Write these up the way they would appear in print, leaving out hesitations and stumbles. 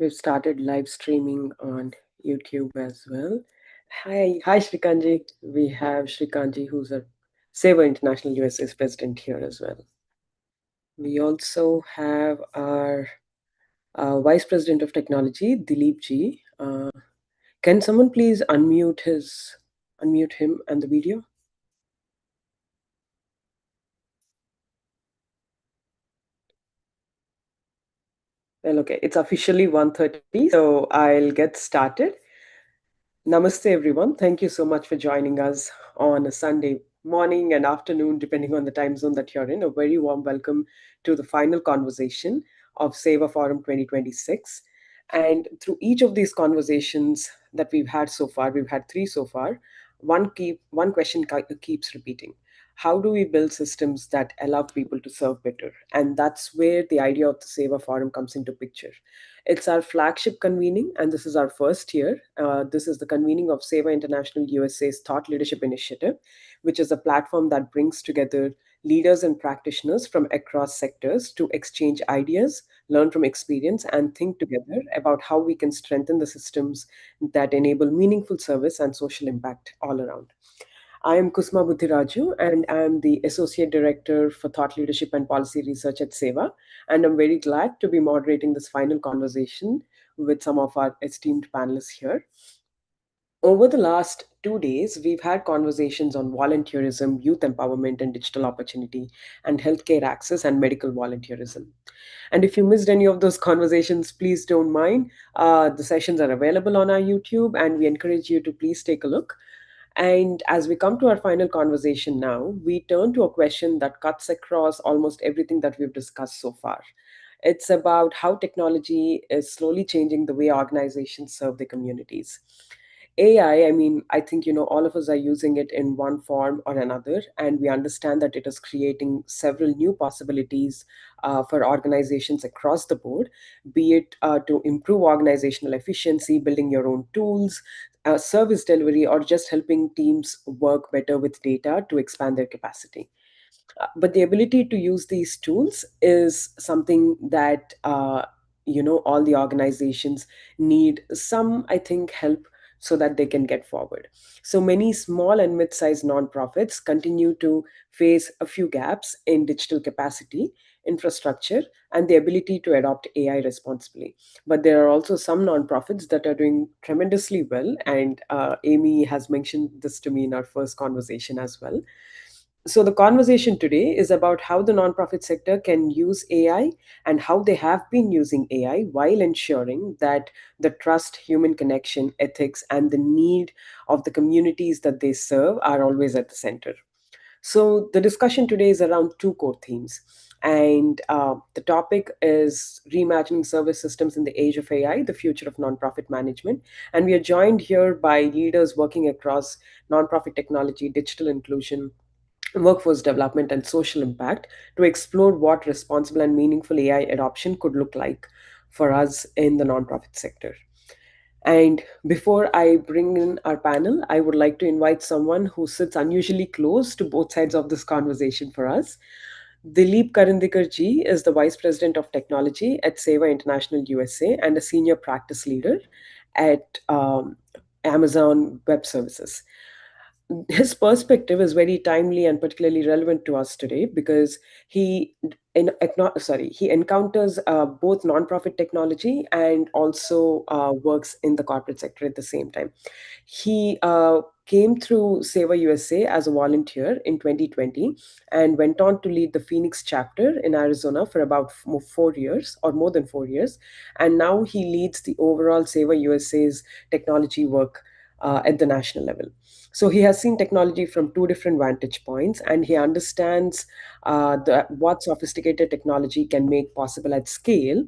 We've started live streaming on YouTube as well. Hi, Shrikanji. We have Shrikanji, who's a Sewa International USA's president here as well. We also have our Vice President of Technology, Dilip Ji. Can someone please unmute him and the video? Well, okay, it's officially 1:30, so I'll get started. Namaste, everyone. Thank you so much for joining us on a Sunday morning and afternoon, depending on the time zone that you're in. A very warm welcome to the final conversation of Seva Forum 2026. And through each of these conversations that we've had so far, we've had three so far, one question keeps repeating. How do we build systems that allow people to serve better? And that's where the idea of the Seva Forum comes into picture. It's our flagship convening, and this is our first year. This is the convening of Seva International USA's Thought Leadership Initiative, which is a platform that brings together leaders and practitioners from across sectors to exchange ideas, learn from experience, and think together about how we can strengthen the systems that enable meaningful service and social impact all around. I am Kusma Buddhiraju, and I'm the Associate Director for Thought Leadership and Policy Research at Seva. And I'm very glad to be moderating this final conversation with some of our esteemed panelists here. Over the last 2 days, we've had conversations on volunteerism, youth empowerment and digital opportunity, and healthcare access and medical volunteerism. And if you missed any of those conversations, please don't mind. The sessions are available on our YouTube, and we encourage you to please take a look. And as we come to our final conversation now, we turn to a question that cuts across almost everything that we've discussed so far. It's about how technology is slowly changing the way organizations serve their communities. AI, I think, all of us are using it in one form or another, and we understand that it is creating several new possibilities for organizations across the board, be it to improve organizational efficiency, building your own tools, service delivery, or just helping teams work better with data to expand their capacity. But the ability to use these tools is something that all the organizations need some, I think, help so that they can get forward. So many small and mid-sized nonprofits continue to face a few gaps in digital capacity, infrastructure, and the ability to adopt AI responsibly. But there are also some nonprofits that are doing tremendously well, and Amy has mentioned this to me in our first conversation as well. So, the conversation today is about how the nonprofit sector can use AI and how they have been using AI while ensuring that the trust, human connection, ethics, and the need of the communities that they serve are always at the center. So, the discussion today is around two core themes. And the topic is reimagining service systems in the age of AI, the future of nonprofit management. And we are joined here by leaders working across nonprofit technology, digital inclusion, workforce development, and social impact to explore what responsible and meaningful AI adoption could look like for us in the nonprofit sector. And before I bring in our panel, I would like to invite someone who sits unusually close to both sides of this conversation for us. Dilip Karandikar ji is the Vice President of Technology at Seva International USA and a Senior Practice Leader at Amazon Web Services. His perspective is very timely and particularly relevant to us today because he encounters both nonprofit technology and also works in the corporate sector at the same time. He came through Seva USA as a volunteer in 2020 and went on to lead the Phoenix chapter in Arizona for about 4 years or more than 4 years. And now he leads the overall Seva USA's technology work at the national level. So he has seen technology from two different vantage points, and he understands what sophisticated technology can make possible at scale.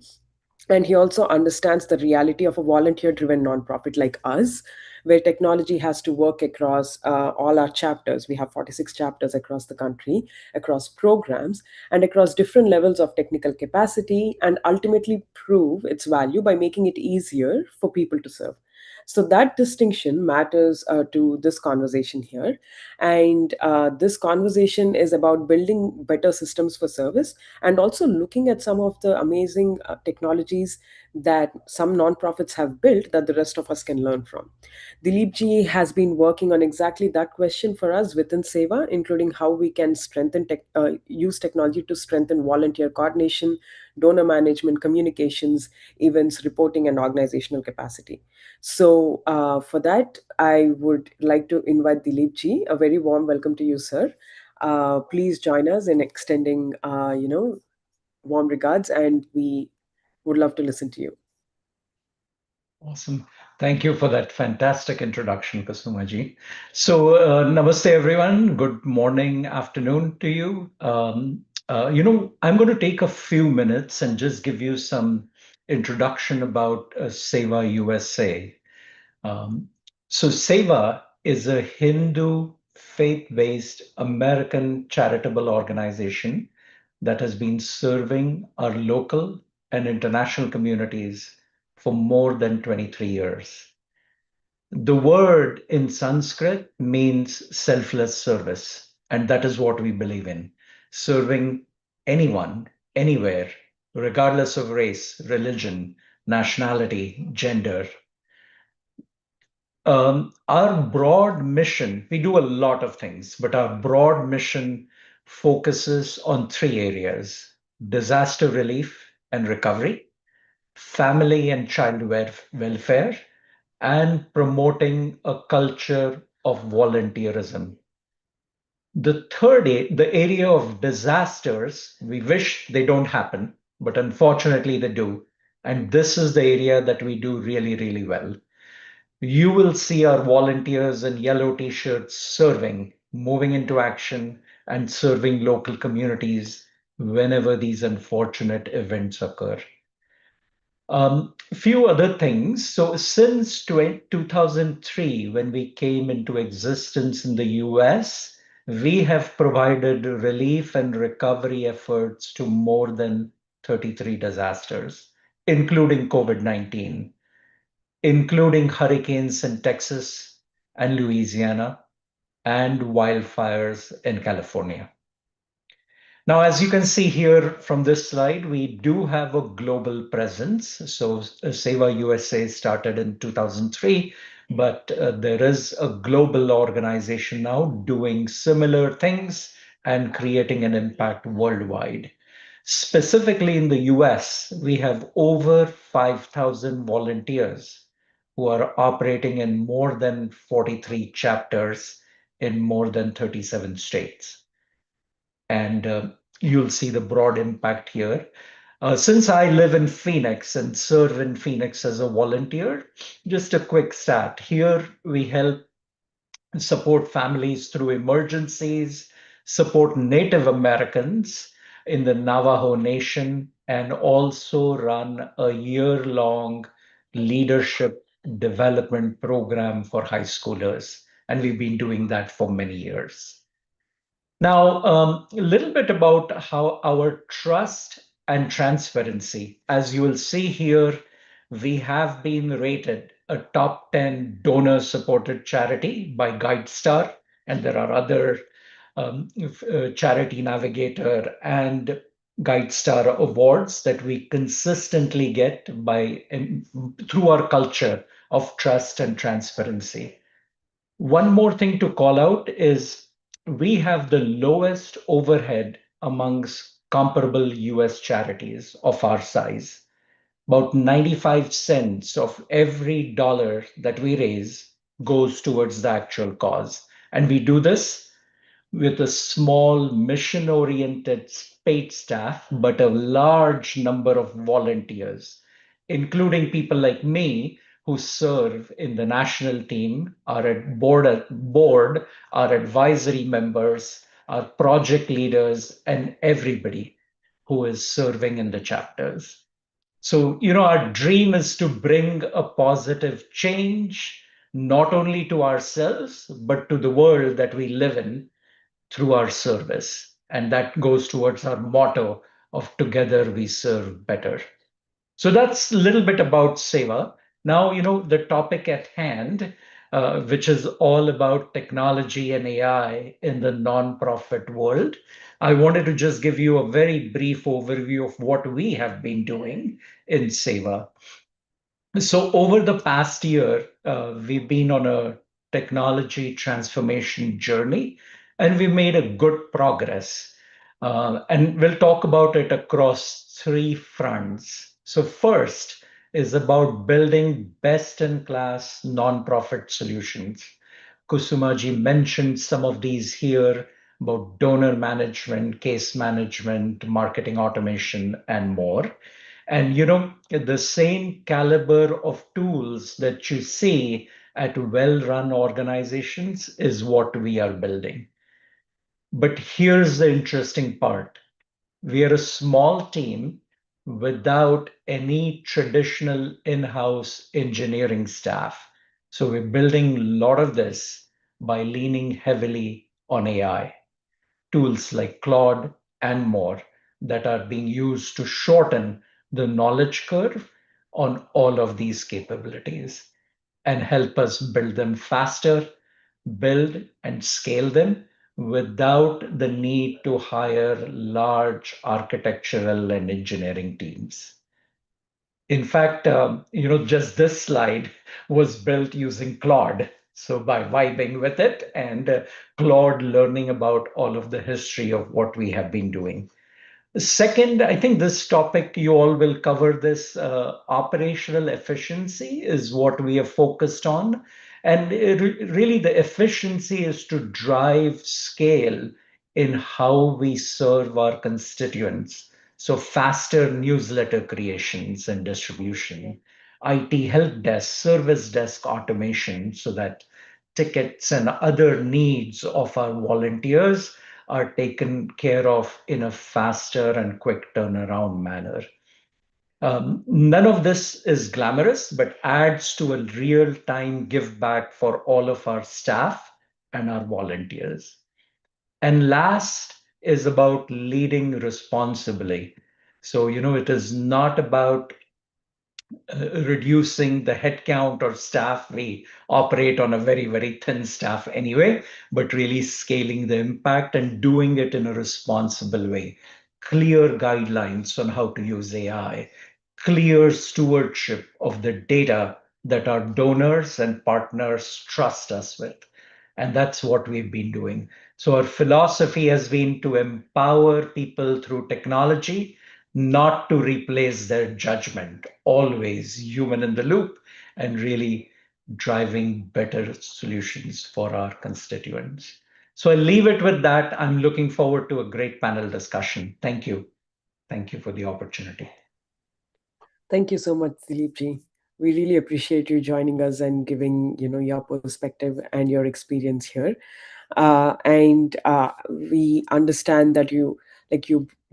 And he also understands the reality of a volunteer driven nonprofit like us, where technology has to work across all our chapters. We have 46 chapters across the country, across programs, and across different levels of technical capacity, and ultimately prove its value by making it easier for people to serve. So that distinction matters to this conversation here. And this conversation is about building better systems for service and also looking at some of the amazing technologies that some nonprofits have built that the rest of us can learn from. Dilip ji has been working on exactly that question for us within Seva, including how we can use technology to strengthen volunteer coordination, donor management, communications, events, reporting, and organizational capacity. So, for that, I would like to invite Dilip ji. A very warm welcome to you, sir. Please join us in extending, warm regards, and we would love to listen to you. Awesome. Thank you for that fantastic introduction, Kusumaji. So, namaste, everyone. Good morning, afternoon to you. I'm going to take a few minutes and just give you some introduction about Seva USA. Um, so, Seva is a Hindu faith-based American charitable organization that has been serving our local and international communities for more than 23 years. The word in Sanskrit means selfless service, and that is what we believe in, serving anyone, anywhere, regardless of race, religion, nationality, gender. Our broad mission, we do a lot of things, but our broad mission focuses on three areas: disaster relief and recovery, family and child welfare, and promoting a culture of volunteerism. The area of disasters, we wish they don't happen, but unfortunately they do. And this is the area that we do really, really well. You will see our volunteers in yellow t-shirts serving, moving into action, and serving local communities whenever these unfortunate events occur. Few other things. So since 2003, when we came into existence in the US, we have provided relief and recovery efforts to more than 33 disasters, including COVID-19, including hurricanes in Texas and Louisiana, and wildfires in California. Now, as you can see here from this slide, we do have a global presence. So Seva USA started in 2003, but there is a global organization now doing similar things and creating an impact worldwide. Specifically in the US, we have over 5,000 volunteers who are operating in more than 43 chapters in more than 37 states. And you'll see the broad impact here. Since I live in Phoenix and serve in Phoenix as a volunteer, just a quick stat. Here we help support families through emergencies, support Native Americans in the Navajo Nation, and also run a year-long leadership development program for high schoolers. And we've been doing that for many years. Now, a little bit about how our trust and transparency. As you will see here, we have been rated a top 10 donor supported charity by GuideStar, and there are other charity navigator and GuideStar awards that we consistently get through our culture of trust and transparency. One more thing to call out is we have the lowest overhead amongst comparable US charities of our size. About 95 cents of every dollar that we raise goes towards the actual cause. And we do this with a small mission oriented paid staff, but a large number of volunteers, including people like me who serve in the national team, are at board, our advisory members, our project leaders, and everybody who is serving in the chapters. So, our dream is to bring a positive change, not only to ourselves, but to the world that we live in through our service. And that goes towards our motto of together we serve better. So that's a little bit about Seva. Now, the topic at hand, which is all about technology and AI in the nonprofit world. I wanted to just give you a very brief overview of what we have been doing in Sewa. So, over the past year, we've been on a technology transformation journey and we made a good progress. And we'll talk about it across three fronts. So, first is about building best in class nonprofit solutions. Kusumaji mentioned some of these here about donor management, case management, marketing automation, and more. And the same caliber of tools that you see at well run organizations is what we are building. But here's the interesting part, we are a small team without any traditional in house engineering staff. So we're building a lot of this by leaning heavily on AI tools like Claude and more that are being used to shorten the knowledge curve on all of these capabilities and help us build them faster, build and scale them without the need to hire large architectural and engineering teams. In fact, just this slide was built using Claude. So by vibing with it and Claude learning about all of the history of what we have been doing. Second, I think this topic, you all will cover this. Operational efficiency is what we are focused on. And really, the efficiency is to drive scale in how we serve our constituents. So, faster newsletter creations and distribution, IT help desk, service desk automation, so that tickets and other needs of our volunteers are taken care of in a faster and quick turnaround manner. None of this is glamorous, but adds to a real time give back for all of our staff and our volunteers. And last is about leading responsibly. So, it is not about reducing the headcount or staff. We operate on a very, very thin staff anyway, but really scaling the impact and doing it in a responsible way. Clear guidelines on how to use AI, clear stewardship of the data that our donors and partners trust us with. And that's what we've been doing. So, our philosophy has been to empower people through technology, not to replace their judgment, always human in the loop, and really driving better solutions for our constituents. So, I'll leave it with that. I'm looking forward to a great panel discussion. Thank you. Thank you for the opportunity. Thank you so much, Dilip ji. We really appreciate you joining us and giving your perspective and your experience here. And we understand that you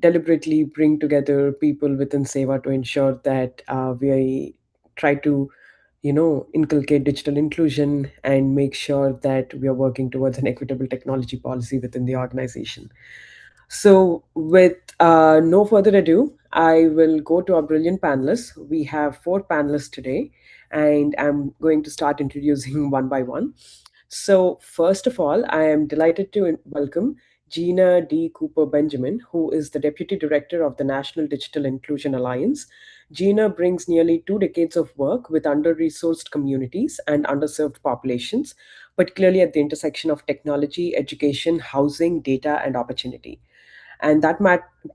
deliberately bring together people within Seva to ensure that we try to inculcate digital inclusion and make sure that we are working towards an equitable technology policy within the organization. So, with no further ado, I will go to our brilliant panelists. We have four panelists today, and I'm going to start introducing one by one. So, first of all, I am delighted to welcome Gina D. Cooper Benjamin, who is the Deputy Director of the National Digital Inclusion Alliance. Gina brings nearly 2 decades of work with under resourced communities and underserved populations, particularly at the intersection of technology, education, housing, data, and opportunity. And that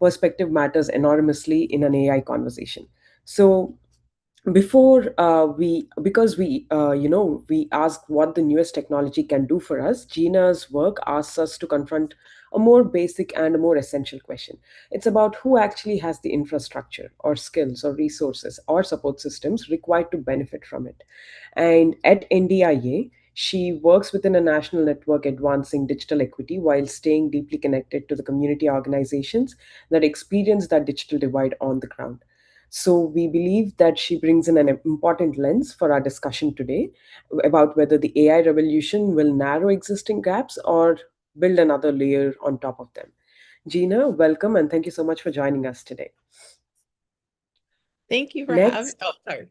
perspective matters enormously in an AI conversation. So, before we because we ask what the newest technology can do for us, Gina's work asks us to confront a more basic and a more essential question. It's about who actually has the infrastructure or skills or resources or support systems required to benefit from it. And at NDIA, she works within a national network advancing digital equity while staying deeply connected to the community organizations that experience that digital divide on the ground. So we believe that she brings in an important lens for our discussion today about whether the AI revolution will narrow existing gaps or build another layer on top of them. Gina, welcome and thank you so much for joining us today. Thank you for having. Next, Oh, sorry.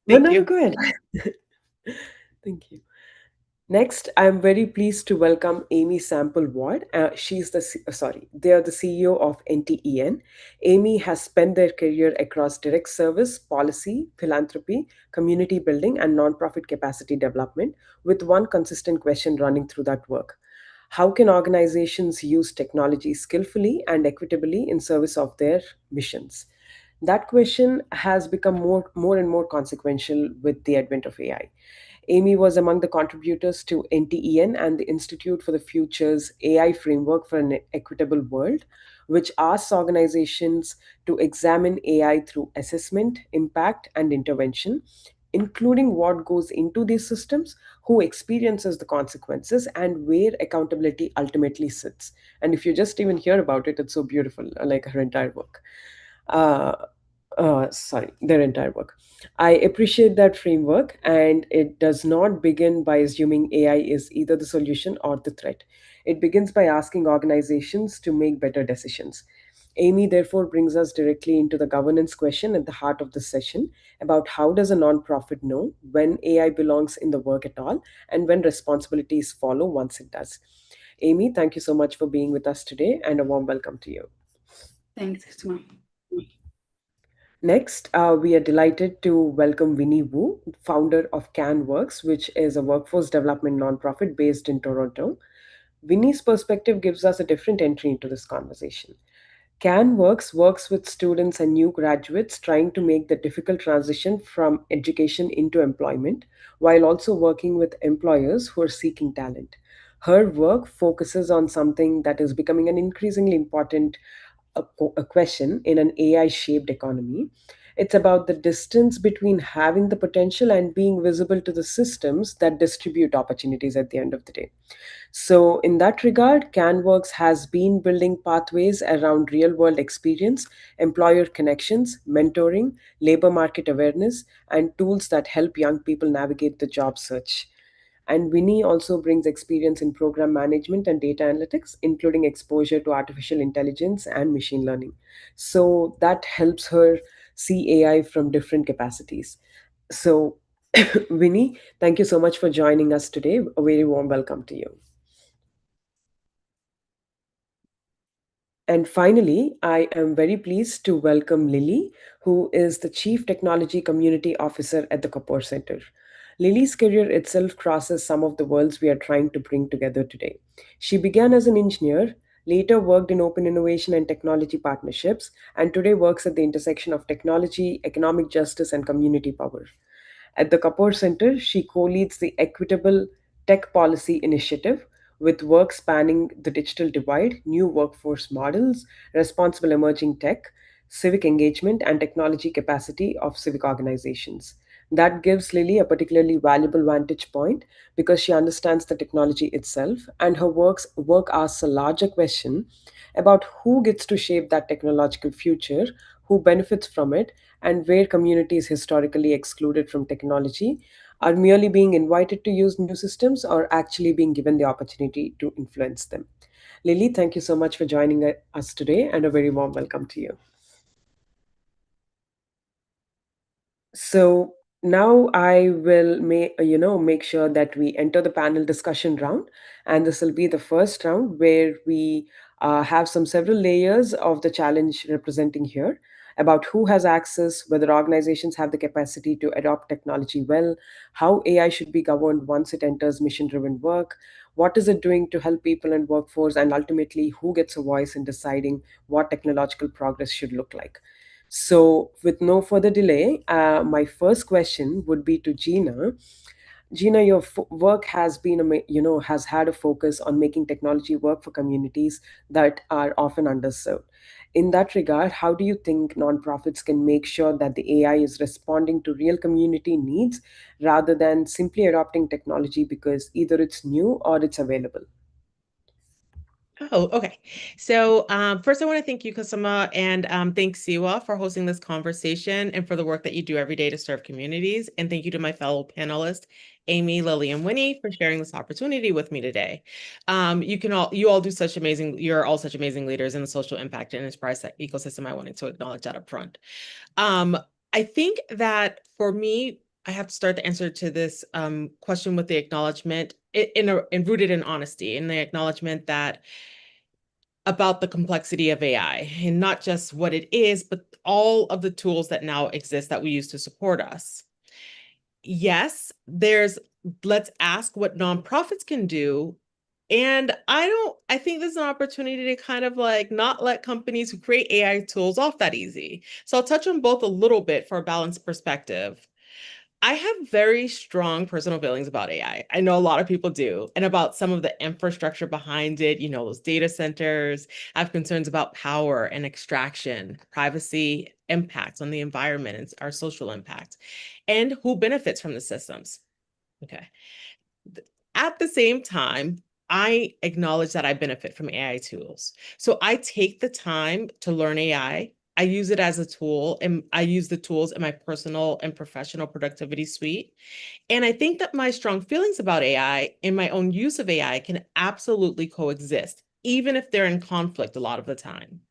No, Thank no, no, you. go ahead. Thank you. Next, I'm very pleased to welcome Amy Sample Ward. They are the CEO of NTEN. Amy has spent their career across direct service, policy, philanthropy, community building, and nonprofit capacity development, with one consistent question running through that work. How can organizations use technology skillfully and equitably in service of their missions? That question has become more and more consequential with the advent of AI. Amy was among the contributors to NTEN and the Institute for the Future's AI Framework for an Equitable World, which asks organizations to examine AI through assessment, impact, and intervention, including what goes into these systems, who experiences the consequences, and where accountability ultimately sits. And if you just even hear about it, it's so beautiful, like her entire work. Uh, their entire work. I appreciate that framework, and it does not begin by assuming AI is either the solution or the threat. It begins by asking organizations to make better decisions. Amy therefore brings us directly into the governance question at the heart of the session about how does a nonprofit know when AI belongs in the work at all and when responsibilities follow once it does. Amy, thank you so much for being with us today and a warm welcome to you. Thanks, Isma. Next, we are delighted to welcome Winnie Wu, founder of CanWorks, which is a workforce development nonprofit based in Toronto. Winnie's perspective gives us a different entry into this conversation. CanWorks works with students and new graduates trying to make the difficult transition from education into employment while also working with employers who are seeking talent. Her work focuses on something that is becoming an increasingly important a question in an AI shaped economy. It's about the distance between having the potential and being visible to the systems that distribute opportunities at the end of the day. So, in that regard, CanWorks has been building pathways around real world experience, employer connections, mentoring, labor market awareness, and tools that help young people navigate the job search. And Winnie also brings experience in program management and data analytics, including exposure to artificial intelligence and machine learning. So that helps her see AI from different capacities. So, Winnie, thank you so much for joining us today. A very warm welcome to you. And finally, I am very pleased to welcome Lily, who is the Chief Technology Community Officer at the Kapoor Center. Lily's career itself crosses some of the worlds we are trying to bring together today. She began as an engineer, later worked in open innovation and technology partnerships, and today works at the intersection of technology, economic justice, and community power. At the Kapoor Center, she co leads the Equitable Tech Policy Initiative with work spanning the digital divide, new workforce models, responsible emerging tech, civic engagement, and technology capacity of civic organizations. That gives Lily a particularly valuable vantage point because she understands the technology itself, and her work asks a larger question about who gets to shape that technological future, who benefits from it, and where communities historically excluded from technology are merely being invited to use new systems or actually being given the opportunity to influence them. Lily, thank you so much for joining us today and a very warm welcome to you. So now I will make sure that we enter the panel discussion round, and this will be the first round where we have some several layers of the challenge representing here about who has access, whether organizations have the capacity to adopt technology well, how AI should be governed once it enters mission-driven work, what is it doing to help people and workforce, and ultimately who gets a voice in deciding what technological progress should look like. So, with no further delay, my first question would be to Gina. Gina, your work has been, has had a focus on making technology work for communities that are often underserved. In that regard, how do you think nonprofits can make sure that the AI is responding to real community needs rather than simply adopting technology because either it's new or it's available? Oh, okay. So first, I want to thank you, Kusama, and thank Sewa for hosting this conversation and for the work that you do every day to serve communities. And thank you to my fellow panelists, Amy, Lily, and Winnie, for sharing this opportunity with me today. You all do you're all such amazing leaders in the social impact and enterprise ecosystem. I wanted to acknowledge that up front. Um, I think that for me, I have to start the answer to this question with the acknowledgement and rooted in honesty, in the acknowledgement that about the complexity of AI, and not just what it is, but all of the tools that now exist that we use to support us. Yes, let's ask what nonprofits can do. And I think there's an opportunity to kind of like not let companies who create AI tools off that easy. So I'll touch on both a little bit for a balanced perspective. I have very strong personal feelings about AI. I know a lot of people do, and about some of the infrastructure behind it, those data centers. I have concerns about power and extraction, privacy impacts on the environment and our social impact, and who benefits from the systems. Okay. At the same time, I acknowledge that I benefit from AI tools. So I take the time to learn AI. I use it as a tool, and I use the tools in my personal and professional productivity suite. And I think that my strong feelings about AI and my own use of AI can absolutely coexist, even if they're in conflict a lot of the time.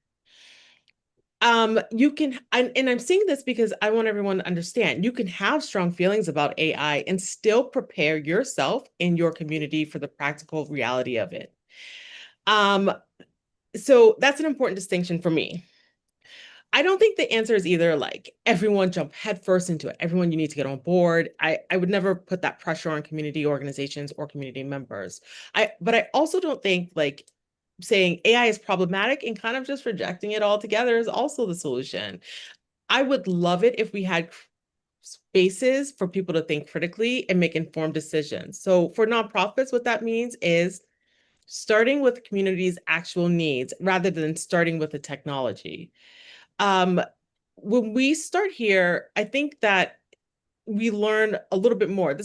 You can, and I'm saying this because I want everyone to understand, you can have strong feelings about AI and still prepare yourself and your community for the practical reality of it. So that's an important distinction for me. I don't think the answer is either like everyone jump headfirst into it. Everyone, you need to get on board. I would never put that pressure on community organizations or community members. But I also don't think like saying AI is problematic and kind of just rejecting it altogether is also the solution. I would love it if we had spaces for people to think critically and make informed decisions. So for nonprofits, what that means is starting with the community's actual needs rather than starting with the technology. Um, when we start here, I think that we learn a little bit more.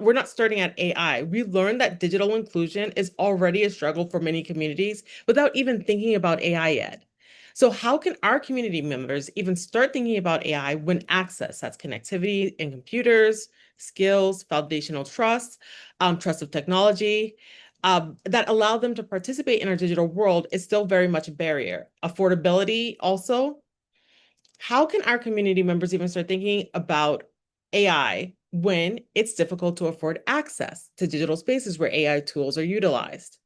We're not starting at AI. We learned that digital inclusion is already a struggle for many communities without even thinking about AI yet. So how can our community members even start thinking about AI when access, that's connectivity in computers, skills, foundational trust, trust of technology, that allow them to participate in our digital world is still very much a barrier. Affordability also, how can our community members even start thinking about AI when it's difficult to afford access to digital spaces where AI tools are utilized?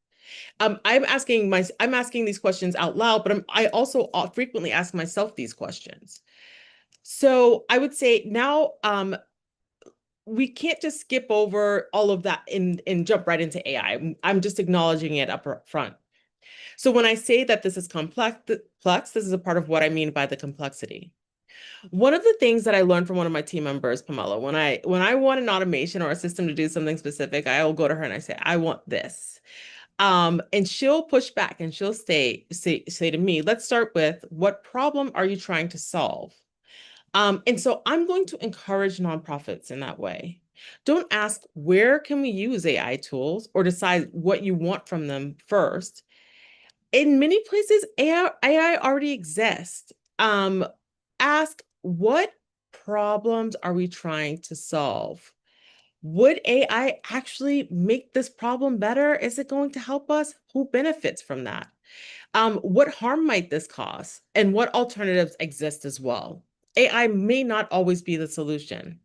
I'm asking these questions out loud, but I also frequently ask myself these questions. So I would say now we can't just skip over all of that and jump right into AI. I'm just acknowledging it up front. So when I say that this is complex, this is a part of what I mean by the complexity. One of the things that I learned from one of my team members, Pamela, when I want an automation or a system to do something specific, I will go to her and I say, I want this. And she'll push back and she'll say to me, let's start with what problem are you trying to solve? And so I'm going to encourage nonprofits in that way. Don't ask where can we use AI tools or decide what you want from them first. In many places, AI already exists. Ask what problems are we trying to solve? Would AI actually make this problem better? Is it going to help us? Who benefits from that? What harm might this cause? And what alternatives exist as well? AI may not always be the solution.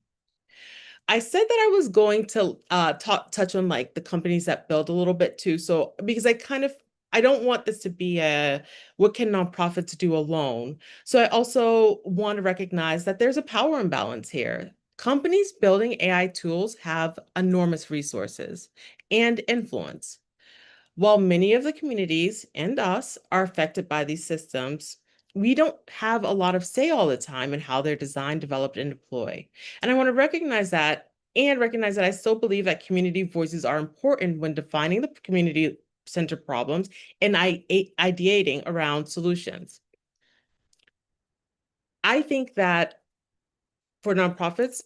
I said that I was going to touch on like the companies that build a little bit too. So because I don't want this to be a what can nonprofits do alone. So I also want to recognize that there's a power imbalance here. Companies building AI tools have enormous resources and influence. While many of the communities and us are affected by these systems, we don't have a lot of say all the time in how they're designed, developed, and deployed. And I want to recognize that and recognize that I still believe that community voices are important when defining the community centered problems and ideating around solutions. I think that for nonprofits,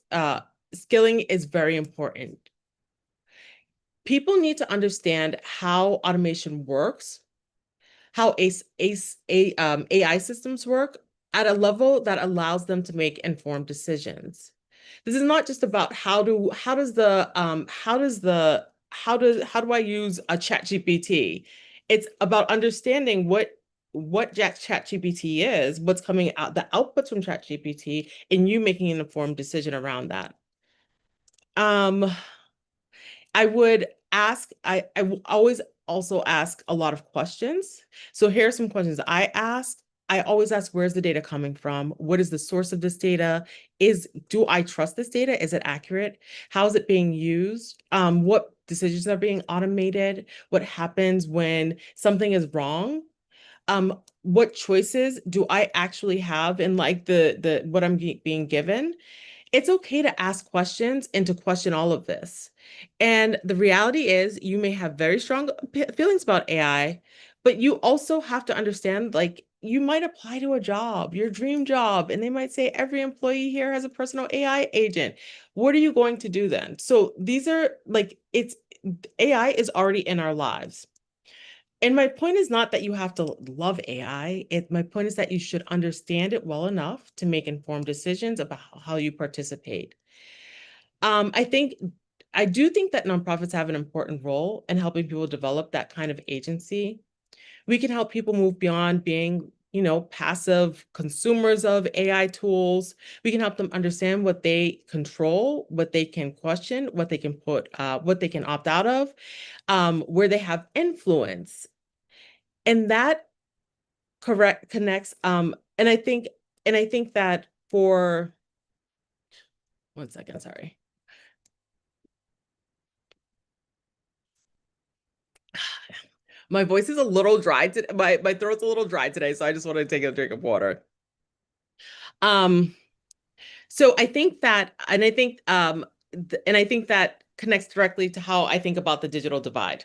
skilling is very important. People need to understand how automation works, how AI systems work at a level that allows them to make informed decisions. This is not just about how do I use a chat GPT. It's about understanding what chat GPT is, what's coming out, the outputs from chat GPT, and you making an informed decision around that. I would ask, I will always also ask a lot of questions. So here are some questions I ask. I always ask, where's the data coming from? What is the source of this data? Do I trust this data? Is it accurate? How is it being used? What decisions are being automated? What happens when something is wrong? What choices do I actually have in like the what I'm being given? It's okay to ask questions and to question all of this. And the reality is, you may have very strong feelings about AI, but you also have to understand, like, you might apply to a job, your dream job, and they might say every employee here has a personal AI agent. What are you going to do then? So these are like, it's AI is already in our lives. And my point is not that you have to love AI. My point is that you should understand it well enough to make informed decisions about how you participate. I think I do think that nonprofits have an important role in helping people develop that kind of agency. We can help people move beyond being, passive consumers of AI tools. We can help them understand what they control, what they can question, what they can opt out of, where they have influence. And that correct connects. And I think that for 1 second, sorry. My voice is a little dry today. My throat's a little dry today, so I just want to take a drink of water. Um, so I think that, and I think that connects directly to how I think about the digital divide.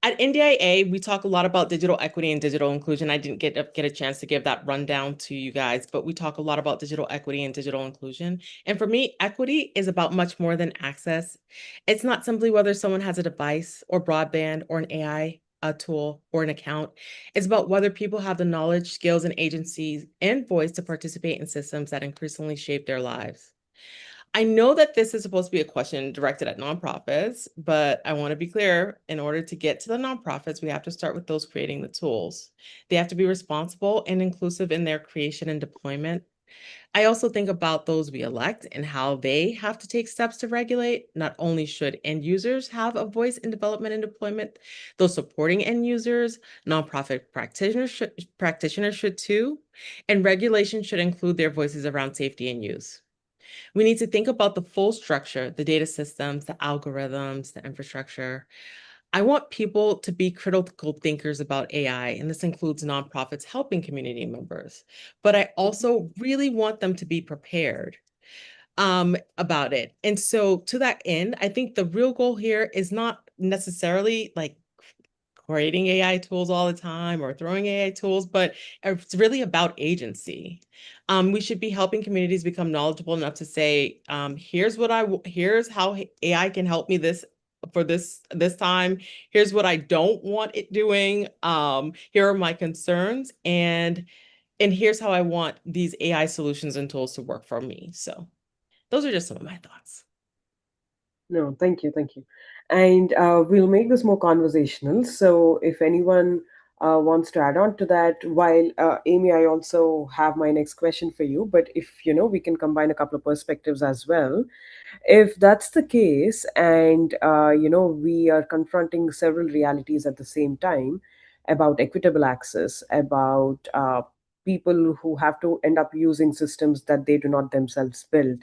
At NDIA, we talk a lot about digital equity and digital inclusion. I didn't get a chance to give that rundown to you guys, but we talk a lot about digital equity and digital inclusion. And for me, equity is about much more than access. It's not simply whether someone has a device or broadband or an AI a tool or an account. It's about whether people have the knowledge, skills, and agencies and voice to participate in systems that increasingly shape their lives. I know that this is supposed to be a question directed at nonprofits, but I want to be clear, in order to get to the nonprofits, we have to start with those creating the tools. They have to be responsible and inclusive in their creation and deployment. I also think about those we elect and how they have to take steps to regulate. Not only should end users have a voice in development and deployment, those supporting end users, nonprofit practitioners should too, and regulation should include their voices around safety and use. We need to think about the full structure, the data systems, the algorithms, the infrastructure. I want people to be critical thinkers about AI, and this includes nonprofits helping community members. But I also really want them to be prepared about it. And so to that end, I think the real goal here is not necessarily like creating AI tools all the time or throwing AI tools, but it's really about agency. We should be helping communities become knowledgeable enough to say, here's how AI can help me this time. Here's what I don't want it doing. Here are my concerns, and here's how I want these AI solutions and tools to work for me. So those are just some of my thoughts. No, thank you, thank you. And we'll make this more conversational. So if anyone wants to add on to that, while Amy, I also have my next question for you. But if we can combine a couple of perspectives as well. If that's the case, and we are confronting several realities at the same time about equitable access, about people who have to end up using systems that they do not themselves build,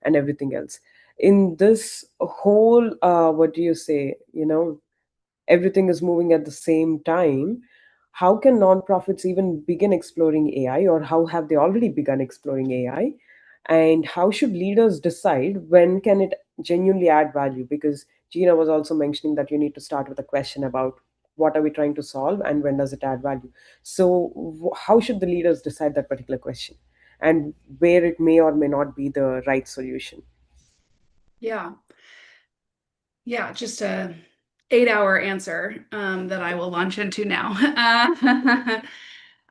and everything else. In this whole, what do you say? Everything is moving at the same time. How can nonprofits even begin exploring AI, or how have they already begun exploring AI? And how should leaders decide when can it genuinely add value? Because Gina was also mentioning that you need to start with a question about what are we trying to solve and when does it add value. So how should the leaders decide that particular question, and where it may or may not be the right solution? Yeah. Yeah, just a 8-hour answer that I will launch into now.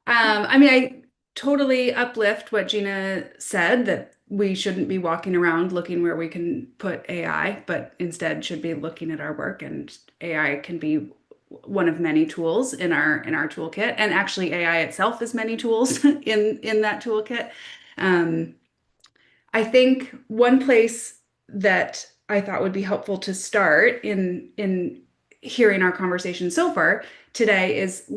I mean, I totally uplift what Gina said, that we shouldn't be walking around looking where we can put AI, but instead should be looking at our work, and AI can be one of many tools in our toolkit. And actually AI itself is many tools in that toolkit. I think one place that I thought would be helpful to start in hearing our conversation so far today is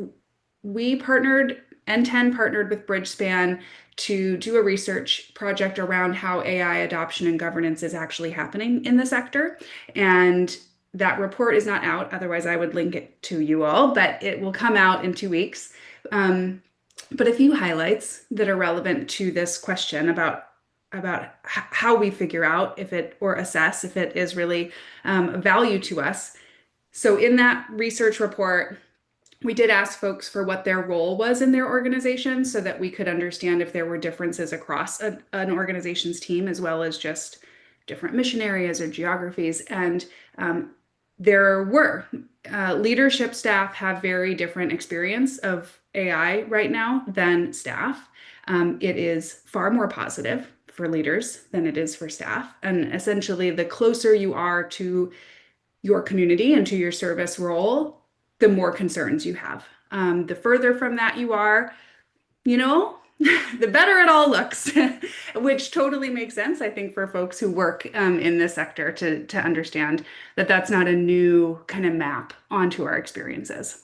N10 partnered with Bridgespan to do a research project around how AI adoption and governance is actually happening in the sector. And that report is not out, otherwise I would link it to you all, but it will come out in 2 weeks. But a few highlights that are relevant to this question about how we figure out if it or assess if it is really of value to us. So in that research report, we did ask folks for what their role was in their organization so that we could understand if there were differences across an organization's team, as well as just different mission areas or geographies. And there were. Leadership staff have very different experience of AI right now than staff. It is far more positive for leaders than it is for staff. And essentially, the closer you are to your community and to your service role, the more concerns you have. The further from that you are, the better it all looks, which totally makes sense, I think, for folks who work in this sector to understand that that's not a new kind of map onto our experiences.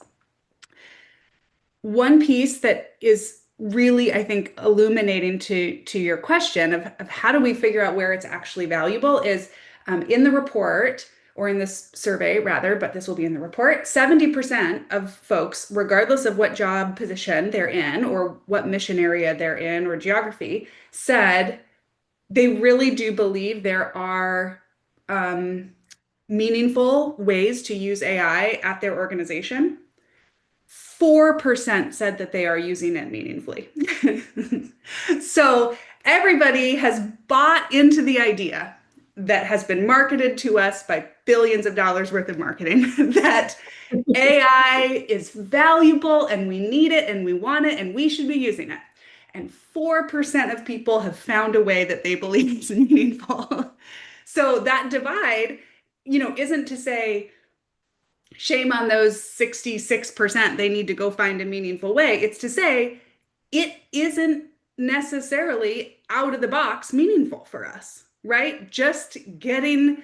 One piece that is really, I think, illuminating to your question of how do we figure out where it's actually valuable is in the report, or in this survey rather, but this will be in the report, 70% of folks, regardless of what job position they're in or what mission area they're in or geography, said they really do believe there are meaningful ways to use AI at their organization. 4% said that they are using it meaningfully. So everybody has bought into the idea that has been marketed to us by billions of dollars worth of marketing that AI is valuable and we need it and we want it and we should be using it. And 4% of people have found a way that they believe is meaningful. So that divide, isn't to say shame on those 66%, they need to go find a meaningful way. It's to say it isn't necessarily out of the box meaningful for us, right? Just getting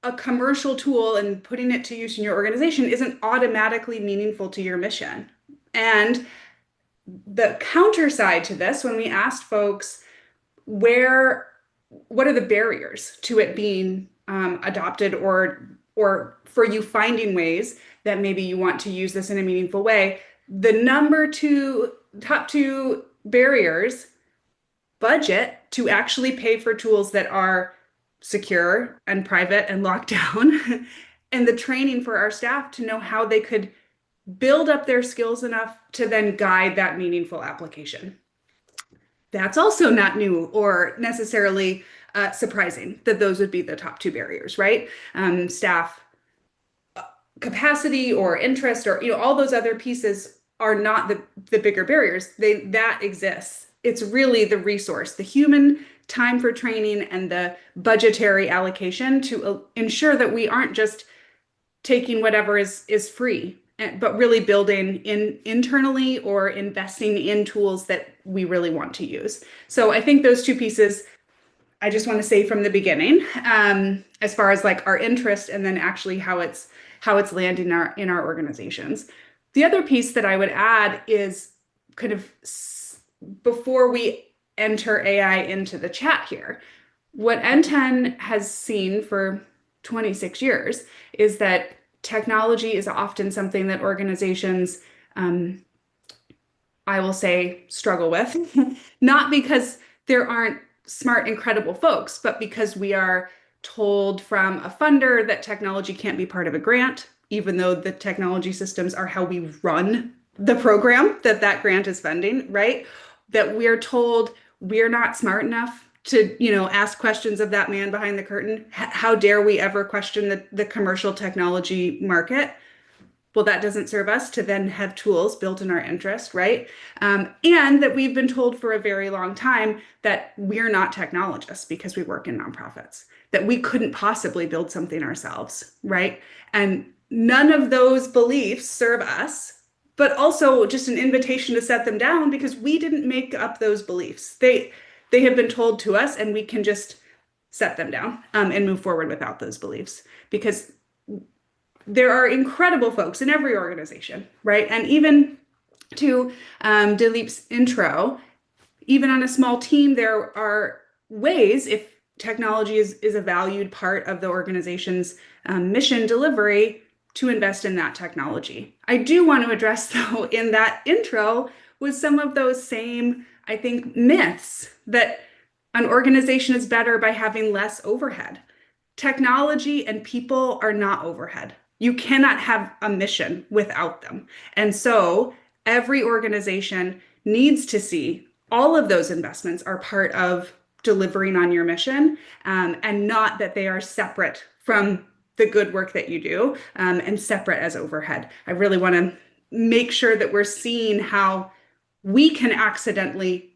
a commercial tool and putting it to use in your organization isn't automatically meaningful to your mission. And the counter side to this, when we asked folks what are the barriers to it being adopted or for you finding ways that maybe you want to use this in a meaningful way, the top two barriers: budget to actually pay for tools that are secure and private and locked down, and the training for our staff to know how they could build up their skills enough to then guide that meaningful application. That's also not new or necessarily surprising that those would be the top two barriers, right? Staff capacity or interest or all those other pieces are not the bigger barriers. That exists. It's really the resource, the human time for training and the budgetary allocation to ensure that we aren't just taking whatever is free, but really building internally or investing in tools that we really want to use. So I think those two pieces, I just want to say from the beginning, as far as like our interest and then actually how it's landing in our organizations. The other piece that I would add is kind of before we enter AI into the chat here, what N10 has seen for 26 years is that technology is often something that organizations, I will say, struggle with, not because there aren't smart, incredible folks, but because we are told from a funder that technology can't be part of a grant, even though the technology systems are how we run the program that grant is funding, right? That we're told we're not smart enough to, ask questions of that man behind the curtain. How dare we ever question the commercial technology market? Well, that doesn't serve us to then have tools built in our interest, right? And that we've been told for a very long time that we're not technologists because we work in nonprofits, that we couldn't possibly build something ourselves, right? And none of those beliefs serve us, but also just an invitation to set them down because we didn't make up those beliefs. They have been told to us, and we can just set them down and move forward without those beliefs, because there are incredible folks in every organization, right? And even to Dilip's intro, even on a small team, there are ways, if technology is a valued part of the organization's mission delivery, to invest in that technology. I do want to address, though, in that intro, was some of those same, I think, myths that an organization is better by having less overhead. Technology and people are not overhead. You cannot have a mission without them. And so every organization needs to see all of those investments are part of delivering on your mission, and not that they are separate from the good work that you do, and separate as overhead. I really want to make sure that we're seeing how we can accidentally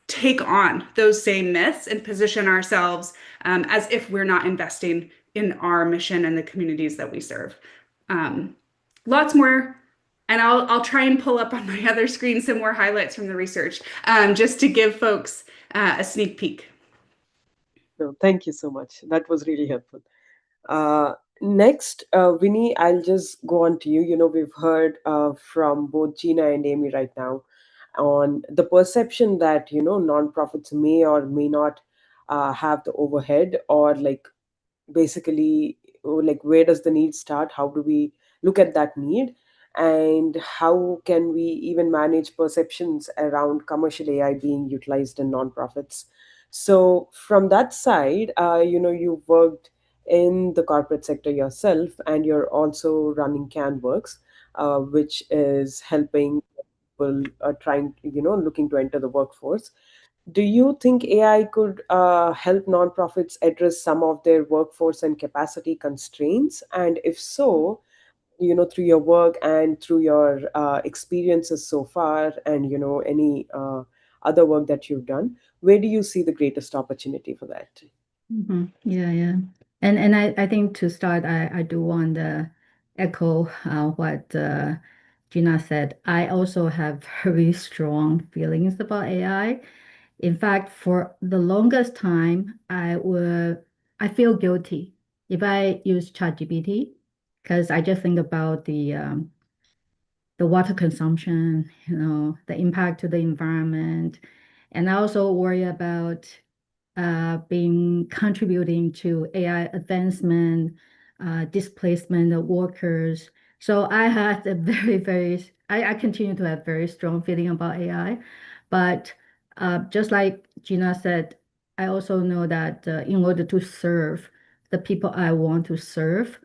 take on those same myths and position ourselves as if we're not investing in our mission and the communities that we serve. Lots more, and I'll try and pull up on my other screen some more highlights from the research, just to give folks a sneak peek. No, thank you so much. That was really helpful. Next, Vinny, I'll just go on to you. We've heard from both Gina and Amy right now on the perception that, nonprofits may or may not have the overhead, or like basically, like, where does the need start? How do we look at that need? And how can we even manage perceptions around commercial AI being utilized in nonprofits? So from that side, you've worked in the corporate sector yourself, and you're also running CanWorks, which is helping people trying, looking to enter the workforce. Do you think AI could help nonprofits address some of their workforce and capacity constraints? And if so, through your work and through your experiences so far, and any other work that you've done, where do you see the greatest opportunity for that? Yeah, yeah. And I think to start, I do want to echo what Gina said. I also have very strong feelings about AI. In fact, for the longest time, I feel guilty if I use ChatGPT, because I just think about the water consumption, the impact to the environment. And I also worry about being contributing to AI advancement, displacement of workers. So I had a I continue to have very strong feeling about AI. But just like Gina said, I also know that in order to serve the people I want to serve,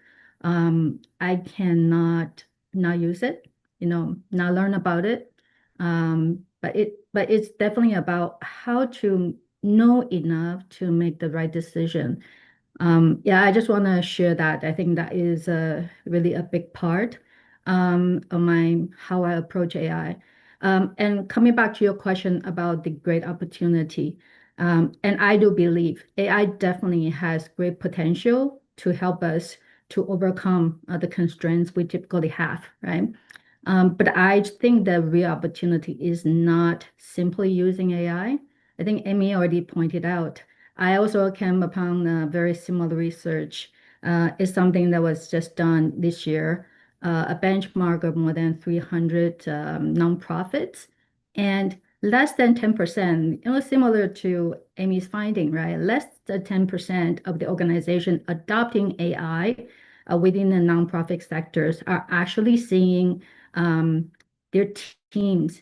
I cannot not use it, not learn about it. But it's definitely about how to know enough to make the right decision. Yeah, I just want to share that. I think that is really a big part of how I approach AI. And coming back to your question about the great opportunity, and I do believe AI definitely has great potential to help us to overcome the constraints we typically have, right? But I think the real opportunity is not simply using AI. I think Amy already pointed out. I also came upon very similar research. It's something that was just done this year, a benchmark of more than 300 nonprofits, and less than 10%, similar to Amy's finding, right? Less than 10% of the organization adopting AI within the nonprofit sectors are actually seeing their teams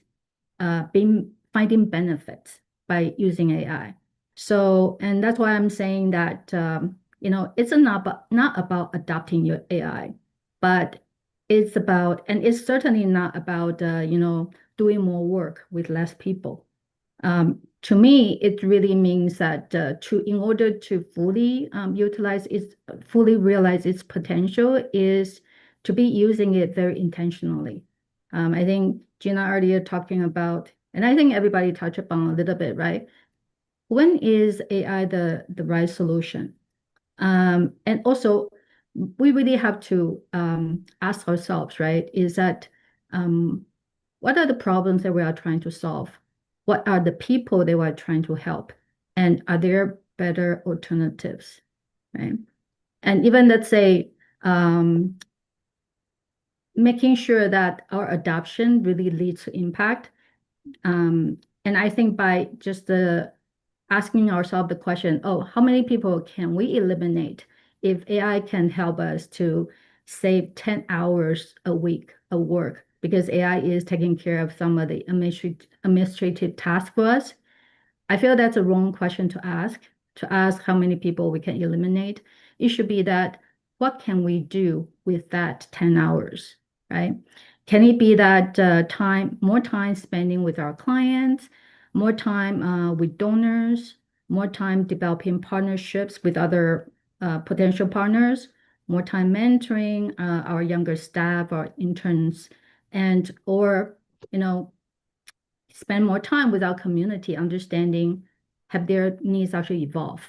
finding benefits by using AI. So, and that's why I'm saying that it's not about adopting your AI, but it's about, and it's certainly not about doing more work with less people. To me, it really means that in order to fully realize its potential, is to be using it very intentionally. I think Gina earlier talking about, and I think everybody touched upon a little bit, right? When is AI the right solution? And also, we really have to ask ourselves, right? Is that what are the problems that we are trying to solve? What are the people that we are trying to help? And are there better alternatives, right? And even let's say making sure that our adoption really leads to impact. And I think by just asking ourselves the question, oh, how many people can we eliminate if AI can help us to save 10 hours a week of work? Because AI is taking care of some of the administrative tasks for us. I feel that's a wrong question to ask how many people we can eliminate. It should be that what can we do with that 10 hours, right? Can it be that more time spending with our clients, more time with donors, more time developing partnerships with other potential partners, more time mentoring our younger staff, our interns, and or spend more time with our community, understanding have their needs actually evolved,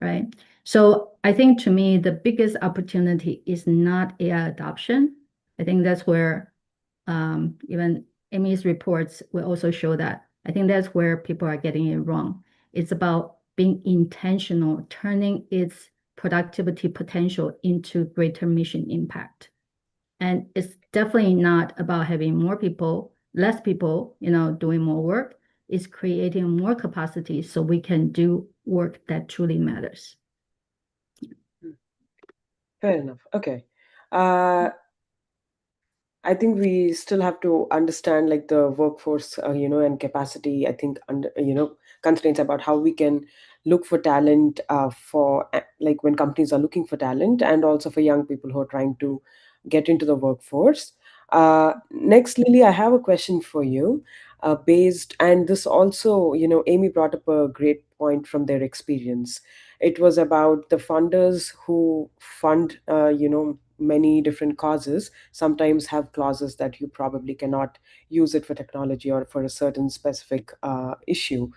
right? So I think to me, the biggest opportunity is not AI adoption. I think that's where even Amy's reports will also show that. I think that's where people are getting it wrong. It's about being intentional, turning its productivity potential into greater mission impact. And it's definitely not about having less people, doing more work. It's creating more capacity so we can do work that truly matters. Fair enough. Okay. I think we still have to understand like the workforce, and capacity. I think under constraints about how we can look for talent for like when companies are looking for talent, and also for young people who are trying to get into the workforce. Next, Lily, I have a question for you. And this also, Amy brought up a great point from their experience. It was about the funders who fund, many different causes sometimes have clauses that you probably cannot use it for technology or for a certain specific issue.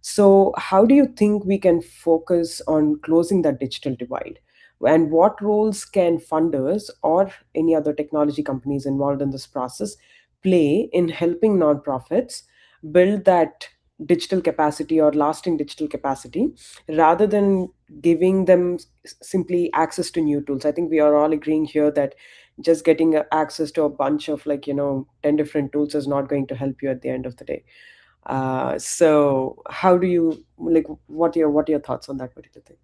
So, how do you think we can focus on closing that digital divide? And what roles can funders or any other technology companies involved in this process play in helping nonprofits build that digital capacity or lasting digital capacity rather than giving them simply access to new tools? I think we are all agreeing here that just getting access to a bunch of 10 different tools is not going to help you at the end of the day. So how do you like what are your thoughts on that particular thing?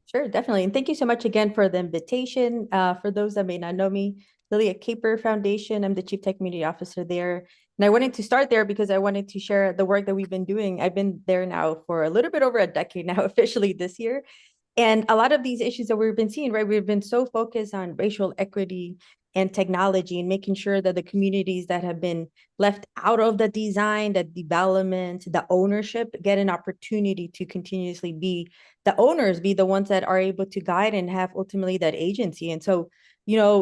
Sure, definitely. And thank you so much again for the invitation. For those that may not know me, Lily at Caper Foundation, I'm the Chief Tech Community Officer there. And I wanted to start there because I wanted to share the work that we've been doing. I've been there now for a little bit over a decade now, officially this year. And a lot of these issues that we've been seeing, right? We've been so focused on racial equity and technology and making sure that the communities that have been left out of the design, the development, the ownership get an opportunity to continuously be the owners, be the ones that are able to guide and have ultimately that agency. And so,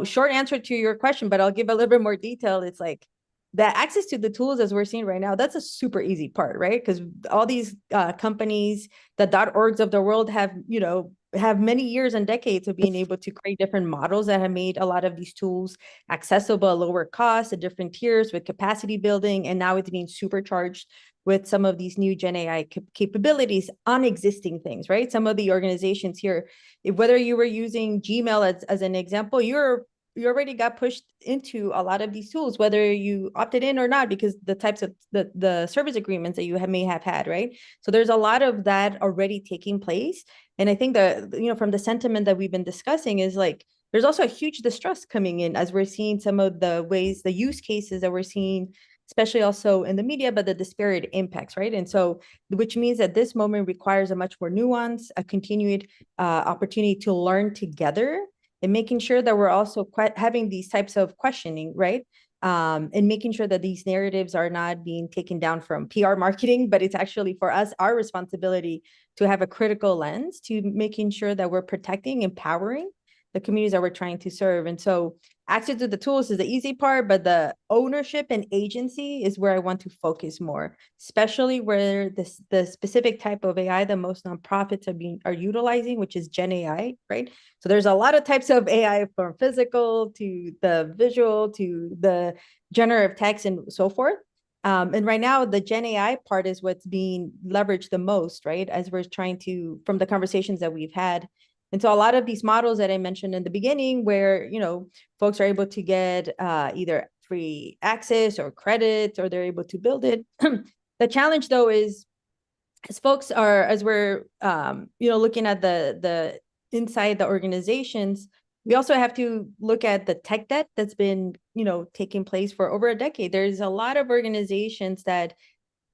short answer to your question, but I'll give a little bit more detail. It's like the access to the tools as we're seeing right now, that's a super easy part, right? Because all these companies, the .orgs of the world have many years and decades of being able to create different models that have made a lot of these tools accessible at lower cost at different tiers with capacity building. And now it's being supercharged with some of these new Gen AI capabilities on existing things, right? Some of the organizations here, whether you were using Gmail as an example, you already got pushed into a lot of these tools, whether you opted in or not, because the types of the service agreements that you may have had, right? So there's a lot of that already taking place. And I think that, from the sentiment that we've been discussing is like, there's also a huge distrust coming in as we're seeing some of the ways, the use cases that we're seeing, especially also in the media, but the disparate impacts, right? And so, which means that this moment requires a much more nuance, a continued opportunity to learn together and making sure that we're also having these types of questioning, right? And making sure that these narratives are not being taken down from PR marketing, but it's actually for us, our responsibility to have a critical lens to making sure that we're protecting, empowering the communities that we're trying to serve. And so access to the tools is the easy part, but the ownership and agency is where I want to focus more, especially where the specific type of AI that most nonprofits are utilizing, which is Gen AI, right? So there's a lot of types of AI, from physical to the visual to the generative text and so forth. And right now, the Gen AI part is what's being leveraged the most, right? As we're trying to, from the conversations that we've had. And so a lot of these models that I mentioned in the beginning, where, folks are able to get either free access or credit, or they're able to build it. The challenge, though, is as we're, looking at the inside the organizations, we also have to look at the tech debt that's been, taking place for over a decade. There's a lot of organizations that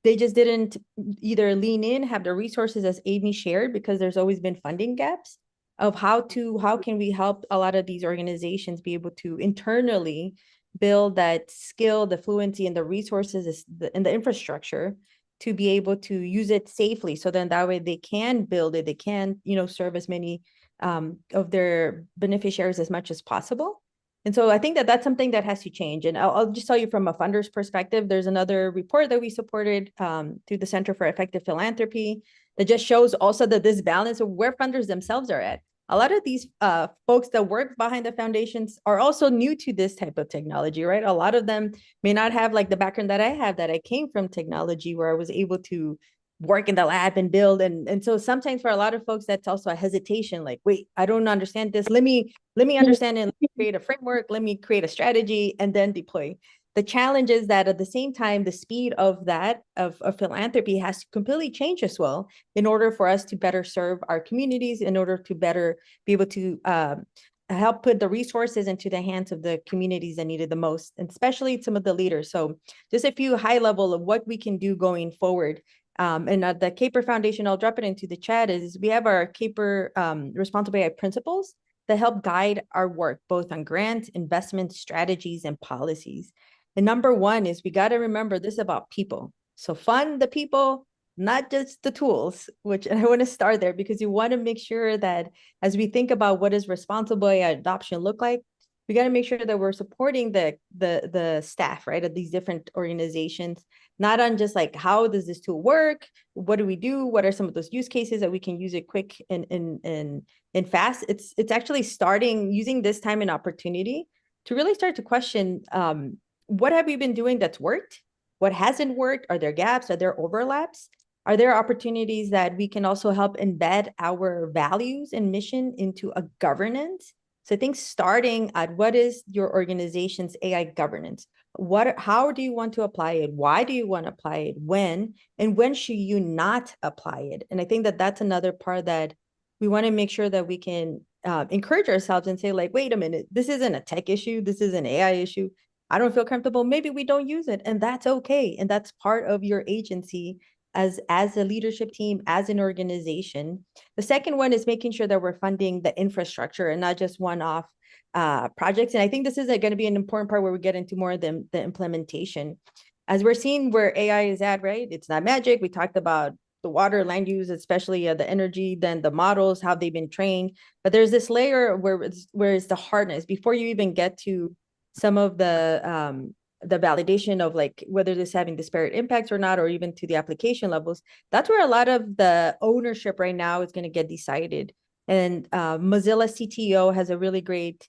they just didn't either lean in, have the resources, as Amy shared, because there's always been funding gaps of how can we help a lot of these organizations be able to internally build that skill, the fluency, and the resources and the infrastructure to be able to use it safely. So then that way they can build it, they can, serve as many of their beneficiaries as much as possible. And so I think that that's something that has to change. And I'll just tell you from a funder's perspective, there's another report that we supported through the Center for Effective Philanthropy that just shows also that this balance of where funders themselves are at. A lot of these folks that work behind the foundations are also new to this type of technology, right? A lot of them may not have like the background that I have, that I came from technology, where I was able to work in the lab and build. And so sometimes for a lot of folks, that's also a hesitation, like, wait, I don't understand this. Let me understand and create a framework, let me create a strategy and then deploy. The challenge is that at the same time, the speed of that, of philanthropy, has to completely change as well in order for us to better serve our communities, in order to better be able to help put the resources into the hands of the communities that need it the most, and especially some of the leaders. So just a few high level of what we can do going forward. And the Caper Foundation, I'll drop it into the chat, is we have our Caper Responsible AI principles that help guide our work, both on grants, investments, strategies, and policies. And number one is we got to remember this about people. So fund the people, not just the tools, which, and I want to start there because you want to make sure that as we think about what does responsible AI adoption look like, we got to make sure that we're supporting the staff, right, of these different organizations, not on just like, how does this tool work? What do we do? What are some of those use cases that we can use it quick and fast? It's actually starting using this time and opportunity to really start to question, what have we been doing that's worked? What hasn't worked? Are there gaps? Are there overlaps? Are there opportunities that we can also help embed our values and mission into a governance? So I think starting at what is your organization's AI governance? How do you want to apply it? Why do you want to apply it? When? And when should you not apply it? And I think that that's another part that we want to make sure that we can encourage ourselves and say, like, wait a minute, this isn't a tech issue. This is an AI issue. I don't feel comfortable. Maybe we don't use it. And that's okay. And that's part of your agency as a leadership team, as an organization. The second one is making sure that we're funding the infrastructure and not just one-off projects. And I think this is going to be an important part where we get into more of the implementation. As we're seeing where AI is at, right? It's not magic. We talked about the water, land use, especially the energy, then the models, how they've been trained. But there's this layer where it's the hardness before you even get to some of the validation of like whether this having disparate impacts or not, or even to the application levels. That's where a lot of the ownership right now is going to get decided. And Mozilla CTO has a really great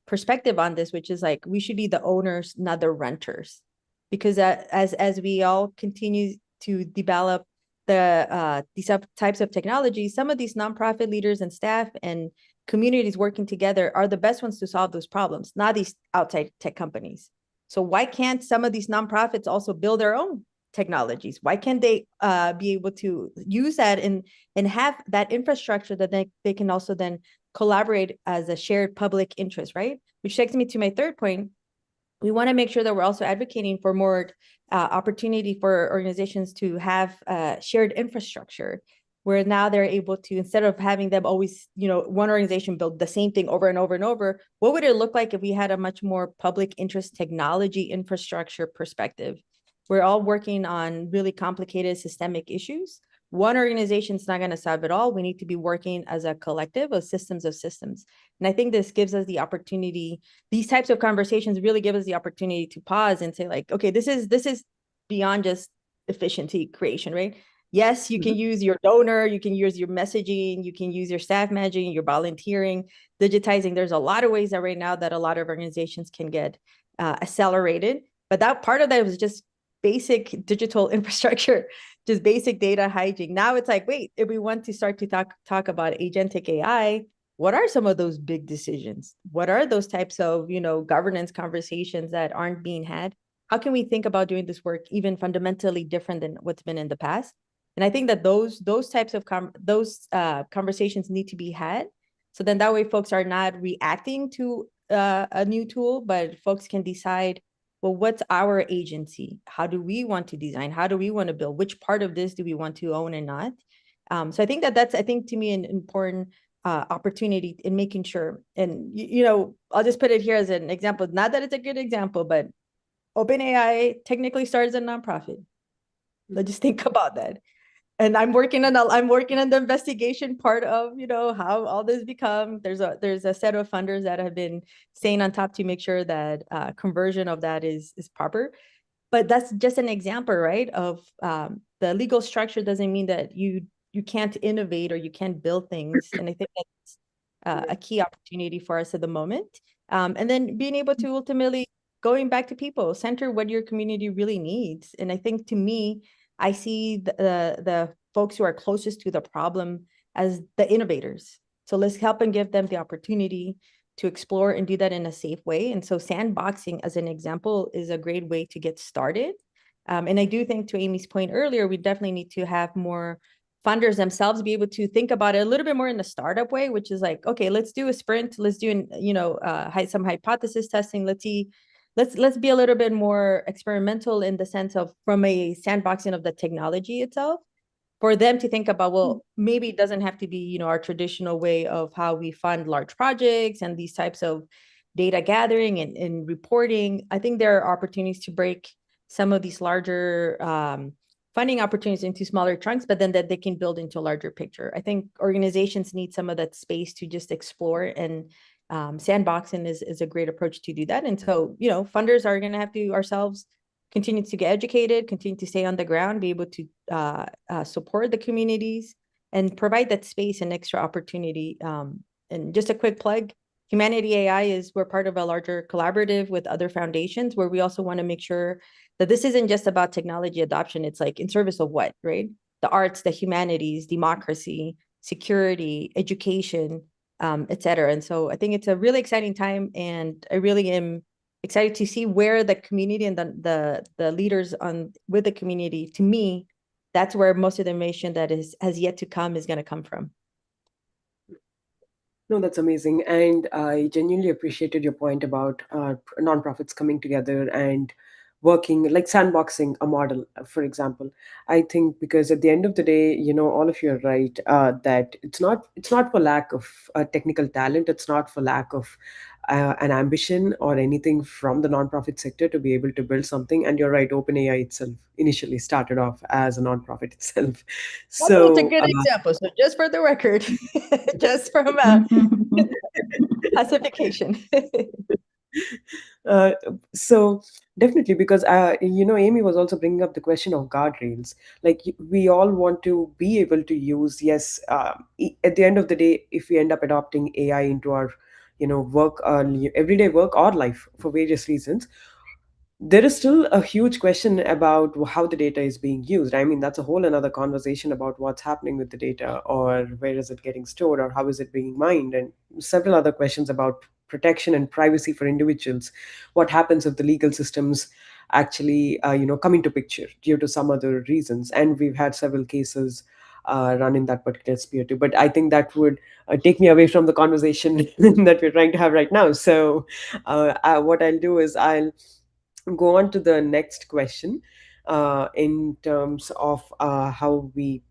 perspective on this, which is like, we should be the owners, not the renters. Because as we all continue to develop these types of technologies, some of these nonprofit leaders and staff and communities working together are the best ones to solve those problems, not these outside tech companies. So why can't some of these nonprofits also build their own technologies? Why can't they be able to use that and have that infrastructure that they can also then collaborate as a shared public interest, right? Which takes me to my third point. We want to make sure that we're also advocating for more opportunity for organizations to have shared infrastructure, where now they're able to, instead of having them always, one organization build the same thing over and over and over, what would it look like if we had a much more public interest technology infrastructure perspective? We're all working on really complicated systemic issues. One organization is not going to solve it all. We need to be working as a collective of systems. And I think this gives us the opportunity, these types of conversations really give us the opportunity to pause and say, like, okay, this is beyond just efficiency creation, right? Yes, you can use your donor, you can use your messaging, you can use your staff managing, your volunteering, digitizing. There's a lot of ways that right now that a lot of organizations can get accelerated. But that part of that was just basic digital infrastructure, just basic data hygiene. Now it's like, wait, if we want to start to talk about agentic AI, what are some of those big decisions? What are those types of, governance conversations that aren't being had? How can we think about doing this work even fundamentally different than what's been in the past? And I think that those types of conversations need to be had. So then that way folks are not reacting to a new tool, but folks can decide, well, what's our agency? How do we want to design? How do we want to build? Which part of this do we want to own and not? So I think that's, I think, to me, an important opportunity in making sure. And, I'll just put it here as an example. Not that it's a good example, but OpenAI technically started as a nonprofit. Let's just think about that. And I'm working on the investigation part of, how all this become. There's a set of funders that have been staying on top to make sure that conversion of that is proper. But that's just an example, right? Of the legal structure doesn't mean that you can't innovate or you can't build things. And I think that's a key opportunity for us at the moment. And then being able to ultimately going back to people, center what your community really needs. And I think, to me, I see the folks who are closest to the problem as the innovators. So let's help and give them the opportunity to explore and do that in a safe way. And so sandboxing, as an example, is a great way to get started. And I do think, to Amy's point earlier, we definitely need to have more funders themselves be able to think about it a little bit more in the startup way, which is like, okay, let's do a sprint, let's do some hypothesis testing, let's see. Let's be a little bit more experimental in the sense of from a sandboxing of the technology itself, for them to think about, well, maybe it doesn't have to be, our traditional way of how we fund large projects and these types of data gathering and reporting. I think there are opportunities to break some of these larger funding opportunities into smaller chunks, but then that they can build into a larger picture. I think organizations need some of that space to just explore, and sandboxing is a great approach to do that. And so, funders are going to have to ourselves continue to get educated, continue to stay on the ground, be able to support the communities and provide that space and extra opportunity. And just a quick plug, Humanity AI we're part of a larger collaborative with other foundations where we also want to make sure that this isn't just about technology adoption. It's like in service of what, right? The arts, the humanities, democracy, security, education, et cetera. And so I think it's a really exciting time, and I really am excited to see where the community and the leaders with the community, to me, that's where most of the information that has yet to come is going to come from. No, that's amazing. And I genuinely appreciated your point about nonprofits coming together and working, like sandboxing a model, for example. I think because at the end of the day, all of you are right, that it's not for lack of technical talent. It's not for lack of an ambition or anything from the nonprofit sector to be able to build something. And you're right, OpenAI itself initially started off as a nonprofit itself. I think it's a So good example. So just for the record, just from classification. Uh, so definitely, because Amy was also bringing up the question of guardrails. Like we all want to be able to use. Yes, at the end of the day, if we end up adopting AI into our, work, everyday work or life for various reasons, there is still a huge question about how the data is being used. I mean, that's a whole another conversation about what's happening with the data, or where is it getting stored, or how is it being mined, and several other questions about protection and privacy for individuals. What happens if the legal systems actually, come into picture due to some other reasons? And we've had several cases run in that particular sphere too. But I think that would take me away from the conversation that we're trying to have right now. So what I'll do is I'll go on to the next question in terms of how we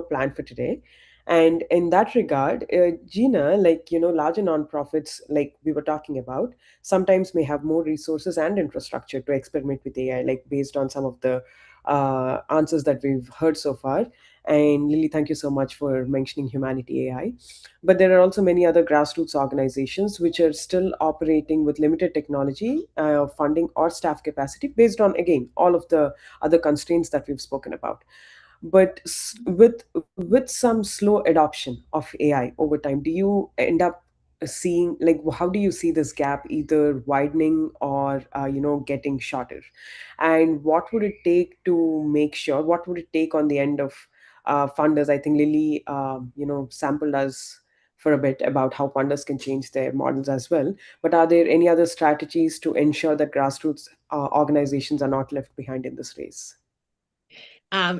plan for today. And in that regard, Gina, like larger nonprofits like we were talking about sometimes may have more resources and infrastructure to experiment with AI, like based on some of the answers that we've heard so far. And Lily, thank you so much for mentioning Humanity AI. But there are also many other grassroots organizations which are still operating with limited technology, funding, or staff capacity based on, again, all of the other constraints that we've spoken about. But with some slow adoption of AI over time, do you end up seeing, like, how do you see this gap either widening or getting shorter, and what would it take to make sure, what would it take on the end of funders? I think Lily sampled us for a bit about how funders can change their models as well, but are there any other strategies to ensure that grassroots organizations are not left behind in this race?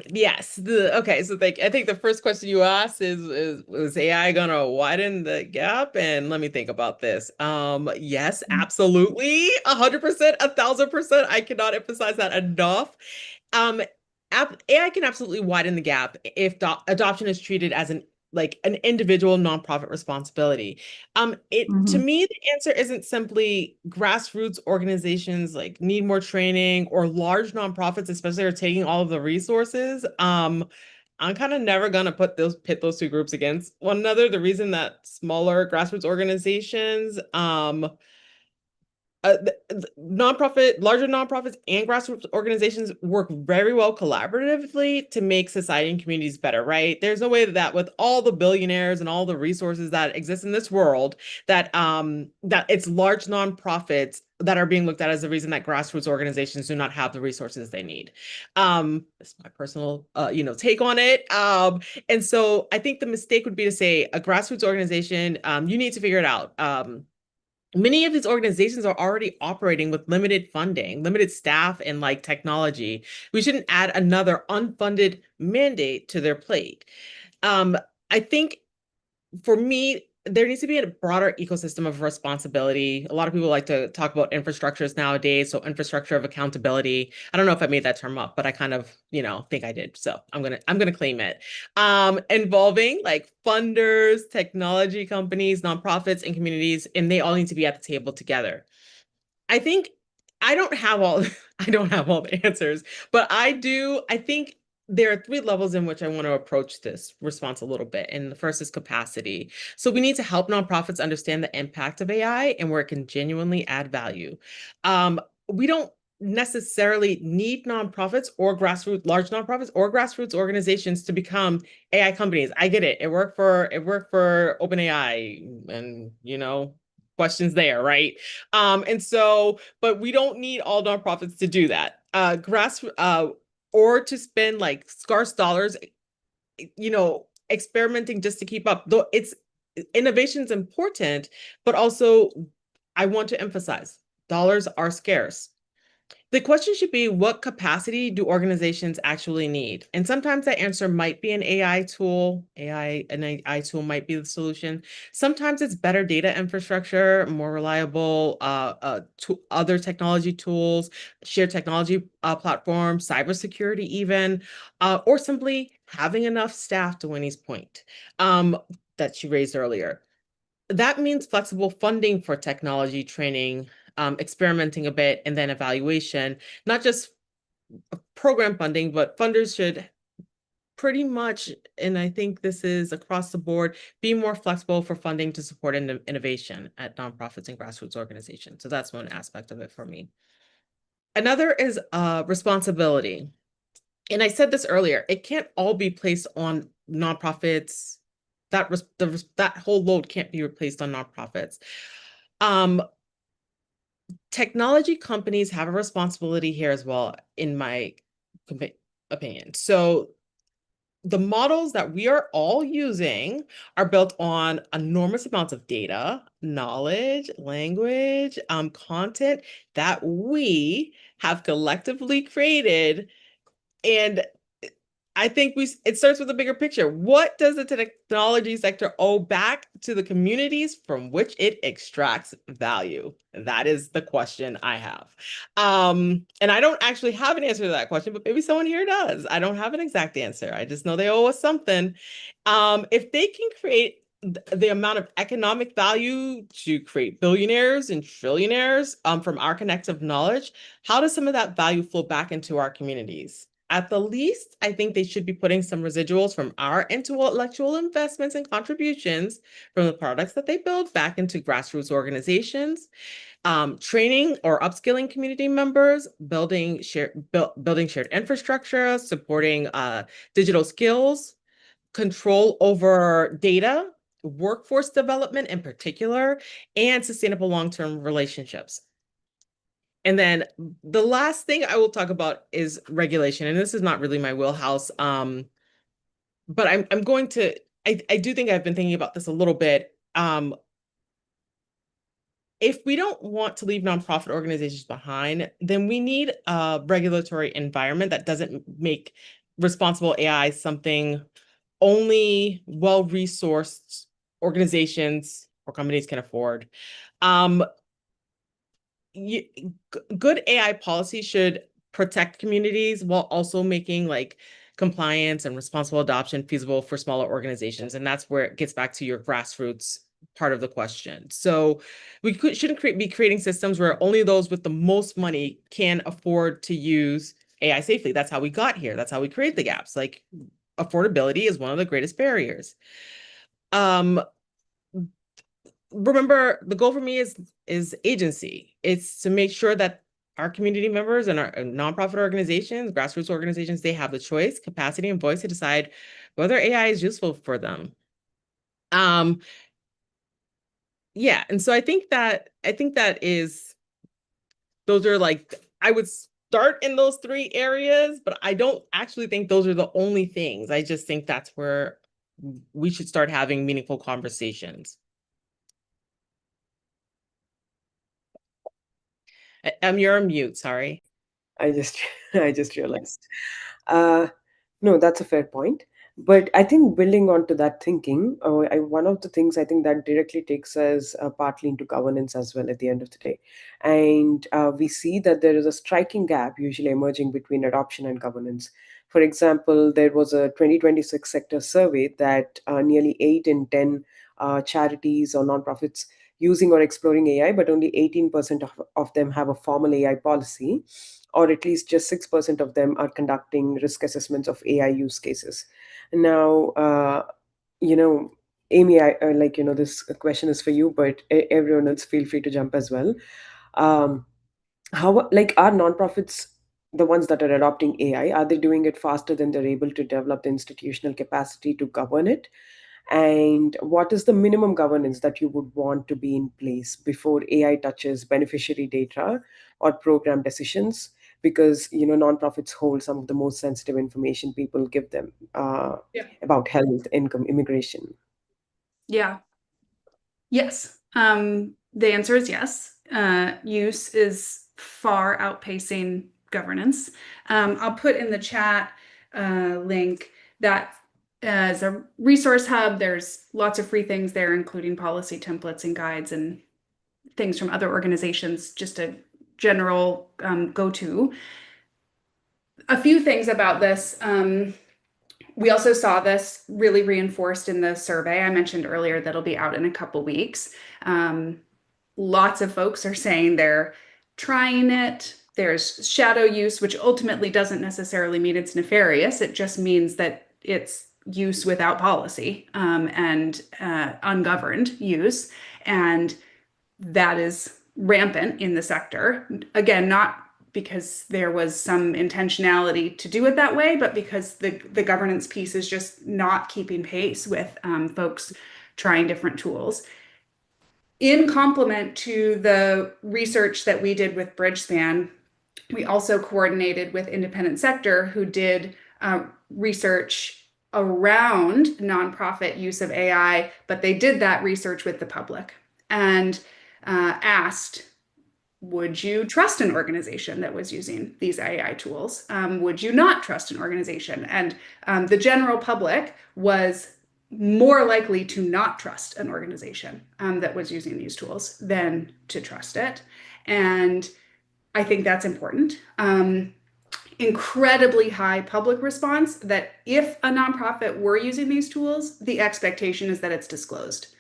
Yes. Okay. So I think the first question you asked is AI gonna widen the gap? And let me think about this. Yes, absolutely. 100%, 1,000%. I cannot emphasize that enough. Um, AI can absolutely widen the gap if adoption is treated as an individual nonprofit responsibility. To me, the answer isn't simply grassroots organizations like need more training, or large nonprofits, especially, are taking all of the resources. I'm kind of never gonna pit those two groups against one another. The reason that smaller grassroots organizations, larger nonprofits and grassroots organizations work very well collaboratively to make society and communities better, right? There's no way that with all the billionaires and all the resources that exist in this world, that it's large nonprofits that are being looked at as the reason that grassroots organizations do not have the resources they need. That's my personal, take on it. And so I think the mistake would be to say a grassroots organization, you need to figure it out. Many of these organizations are already operating with limited funding, limited staff, and like technology. We shouldn't add another unfunded mandate to their plate. I think for me, there needs to be a broader ecosystem of responsibility. A lot of people like to talk about infrastructures nowadays, so infrastructure of accountability. I don't know if I made that term up, but I kind of, think I did. So I'm gonna claim it. Involving like funders, technology companies, nonprofits, and communities, and they all need to be at the table together. I think I don't have all I don't have all the answers, but I think there are three levels in which I want to approach this response a little bit. And the first is capacity. So we need to help nonprofits understand the impact of AI and where it can genuinely add value. We don't necessarily need nonprofits or large nonprofits or grassroots organizations to become AI companies. I get it. It worked for OpenAI, and questions there, right? But we don't need all nonprofits to do that. Or to spend like scarce dollars, experimenting just to keep up. Though innovation's important, but also I want to emphasize dollars are scarce. The question should be, what capacity do organizations actually need? And sometimes that answer might be an AI tool. An AI tool might be the solution. Sometimes it's better data infrastructure, more reliable other technology tools, shared technology platforms, cybersecurity even, or simply having enough staff, to Winnie's point that she raised earlier. That means flexible funding for technology training, experimenting a bit, and then evaluation, not just program funding, but funders should pretty much, and I think this is across the board, be more flexible for funding to support innovation at nonprofits and grassroots organizations. So that's one aspect of it for me. Another is responsibility. And I said this earlier, it can't all be placed on nonprofits. That whole load can't be replaced on nonprofits. Technology companies have a responsibility here as well, in my opinion. So the models that we are all using are built on enormous amounts of data, knowledge, language, content that we have collectively created. And I think it starts with a bigger picture. What does the technology sector owe back to the communities from which it extracts value? That is the question I have. And I don't actually have an answer to that question, but maybe someone here does. I don't have an exact answer. I just know they owe us something. If they can create the amount of economic value to create billionaires and trillionaires from our collective knowledge, how does some of that value flow back into our communities? At the least, I think they should be putting some residuals from our intellectual investments and contributions from the products that they build back into grassroots organizations, training or upskilling community members, building shared infrastructure, supporting digital skills, control over data, workforce development in particular, and sustainable long-term relationships. And then the last thing I will talk about is regulation. And this is not really my wheelhouse. But I'm going to, I do think I've been thinking about this a little bit. If we don't want to leave nonprofit organizations behind, then we need a regulatory environment that doesn't make responsible AI something only well-resourced organizations or companies can afford. Good AI policy should protect communities while also making like compliance and responsible adoption feasible for smaller organizations. And that's where it gets back to your grassroots part of the question. So we shouldn't be creating systems where only those with the most money can afford to use AI safely. That's how we got here. That's how we create the gaps. Like affordability is one of the greatest barriers. Remember, the goal for me is agency. It's to make sure that our community members and our nonprofit organizations, grassroots organizations, they have the choice, capacity, and voice to decide whether AI is useful for them. Yeah, and so I think that is, those are like, I would start in those 3 areas, but I don't actually think those are the only things. I just think that's where we should start having meaningful conversations. You're on mute, sorry. I just I just realized. Uh, no, that's a fair point. But I think building on to that thinking, one of the things I think that directly takes us partly into governance as well at the end of the day. And we see that there is a striking gap usually emerging between adoption and governance. For example, there was a 2026 sector survey that nearly 8 in 10 charities or nonprofits using or exploring AI, but only 18% of them have a formal AI policy, or at least just 6% of them are conducting risk assessments of AI use cases. Now, you know, Amy, this question is for you, but everyone else feel free to jump as well. How, like, are nonprofits, the ones that are adopting AI, are they doing it faster than they're able to develop the institutional capacity to govern it? And what is the minimum governance that you would want to be in place before AI touches beneficiary data or program decisions? Because nonprofits hold some of the most sensitive information people give them Yeah. about health, income, immigration. Yeah. Yes. The answer is yes. Use is far outpacing governance. I'll put in the chat link that as a resource hub, there's lots of free things there, including policy templates and guides and things from other organizations, just a general go-to. A few things about this. We also saw this really reinforced in the survey I mentioned earlier that'll be out in a couple weeks. Lots of folks are saying they're trying it. There's shadow use, which ultimately doesn't necessarily mean it's nefarious. It just means that it's use without policy and ungoverned use. And that is rampant in the sector. Again, not because there was some intentionality to do it that way, but because the governance piece is just not keeping pace with folks trying different tools. In complement to the research that we did with Bridgespan, we also coordinated with independent sector who did research around nonprofit use of AI, but they did that research with the public and asked, would you trust an organization that was using these AI tools? Would you not trust an organization? And the general public was more likely to not trust an organization that was using these tools than to trust it. And I think that's important. Incredibly high public response that if a nonprofit were using these tools, the expectation is that it's disclosed.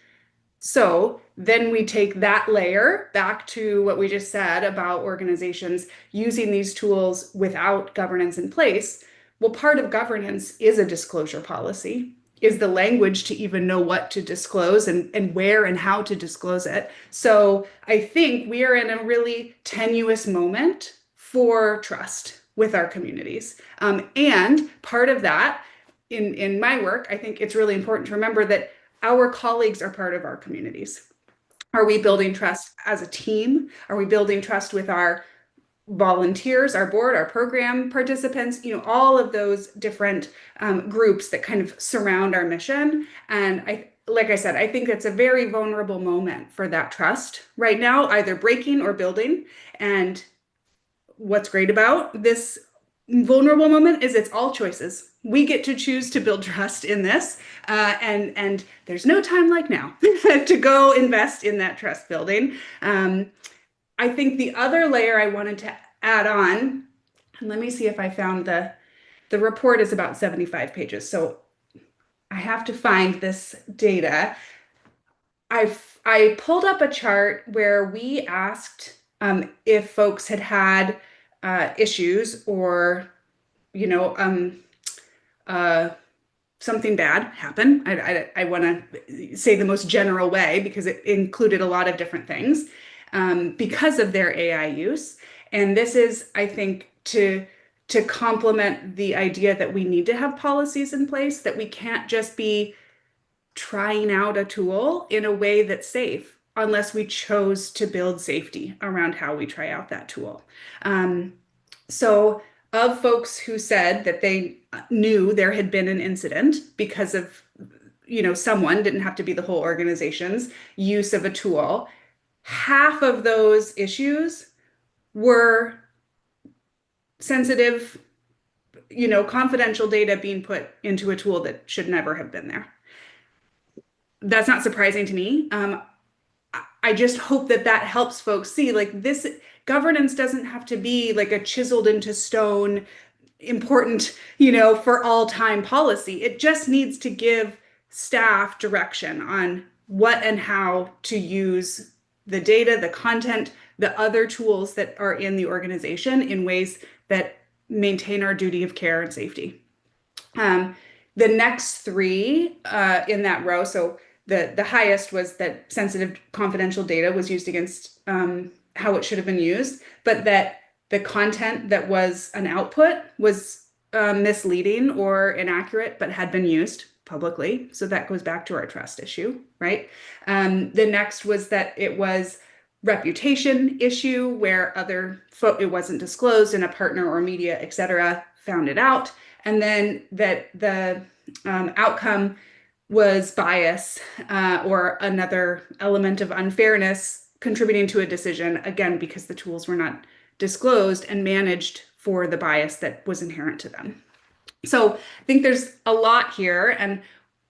So then we take that layer back to what we just said about organizations using these tools without governance in place. Well, part of governance is a disclosure policy, is the language to even know what to disclose and where and how to disclose it. So I think we are in a really tenuous moment for trust with our communities. And part of that, in my work, I think it's really important to remember that our colleagues are part of our communities. Are we building trust as a team? Are we building trust with our volunteers, our board, our program participants, all of those different groups that kind of surround our mission? And like I said, I think it's a very vulnerable moment for that trust right now, either breaking or building. And what's great about this vulnerable moment is it's all choices. We get to choose to build trust in this, and there's no time like now to go invest in that trust building. I think the other layer I wanted to add on, and let me see if I found the report is about 75 pages, so I have to find this data. I pulled up a chart where we asked if folks had issues or you know something bad happen. I want to say the most general way because it included a lot of different things because of their AI use. And this is, I think, to complement the idea that we need to have policies in place, that we can't just be trying out a tool in a way that's safe unless we chose to build safety around how we try out that tool. So of folks who said that they knew there had been an incident because of, someone, didn't have to be the whole organization's use of a tool, half of those issues were sensitive, confidential data being put into a tool that should never have been there. That's not surprising to me. I just hope that helps folks see, like, this governance doesn't have to be like a chiseled into stone, important, for all time policy. It just needs to give staff direction on what and how to use the data, the content, the other tools that are in the organization in ways that maintain our duty of care and safety. The next three in that row, so the highest was that sensitive confidential data was used against how it should have been used, but that the content that was an output was misleading or inaccurate, but had been used publicly. So that goes back to our trust issue, right? The next was that it was reputation issue where it wasn't disclosed and a partner or media, et cetera, found it out. And then that the outcome was bias or another element of unfairness contributing to a decision, again, because the tools were not disclosed and managed for the bias that was inherent to them. So I think there's a lot here. And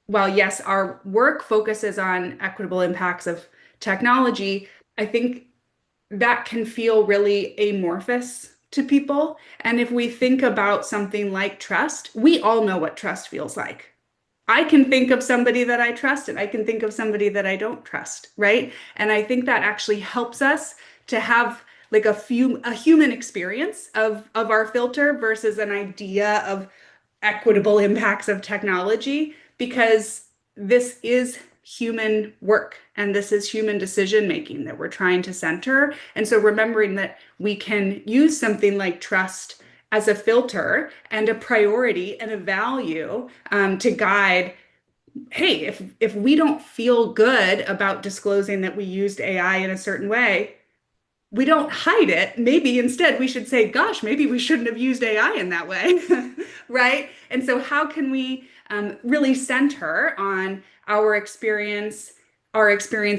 while, yes, our work focuses on equitable impacts of technology, I think that can feel really amorphous to people. And if we think about something like trust, we all know what trust feels like. I can think of somebody that I trust and I can think of somebody that I don't trust, right? And I think that actually helps us to have like a human experience of our filter versus an idea of equitable impacts of technology, because this is human work and this is human decision making that we're trying to center. And so remembering that we can use something like trust as a filter and a priority and a value to guide, hey, if we don't feel good about disclosing that we used AI in a certain way, we don't hide it. Maybe instead we should say, gosh, maybe we shouldn't have used AI in that way, right? And so how can we really center on our experience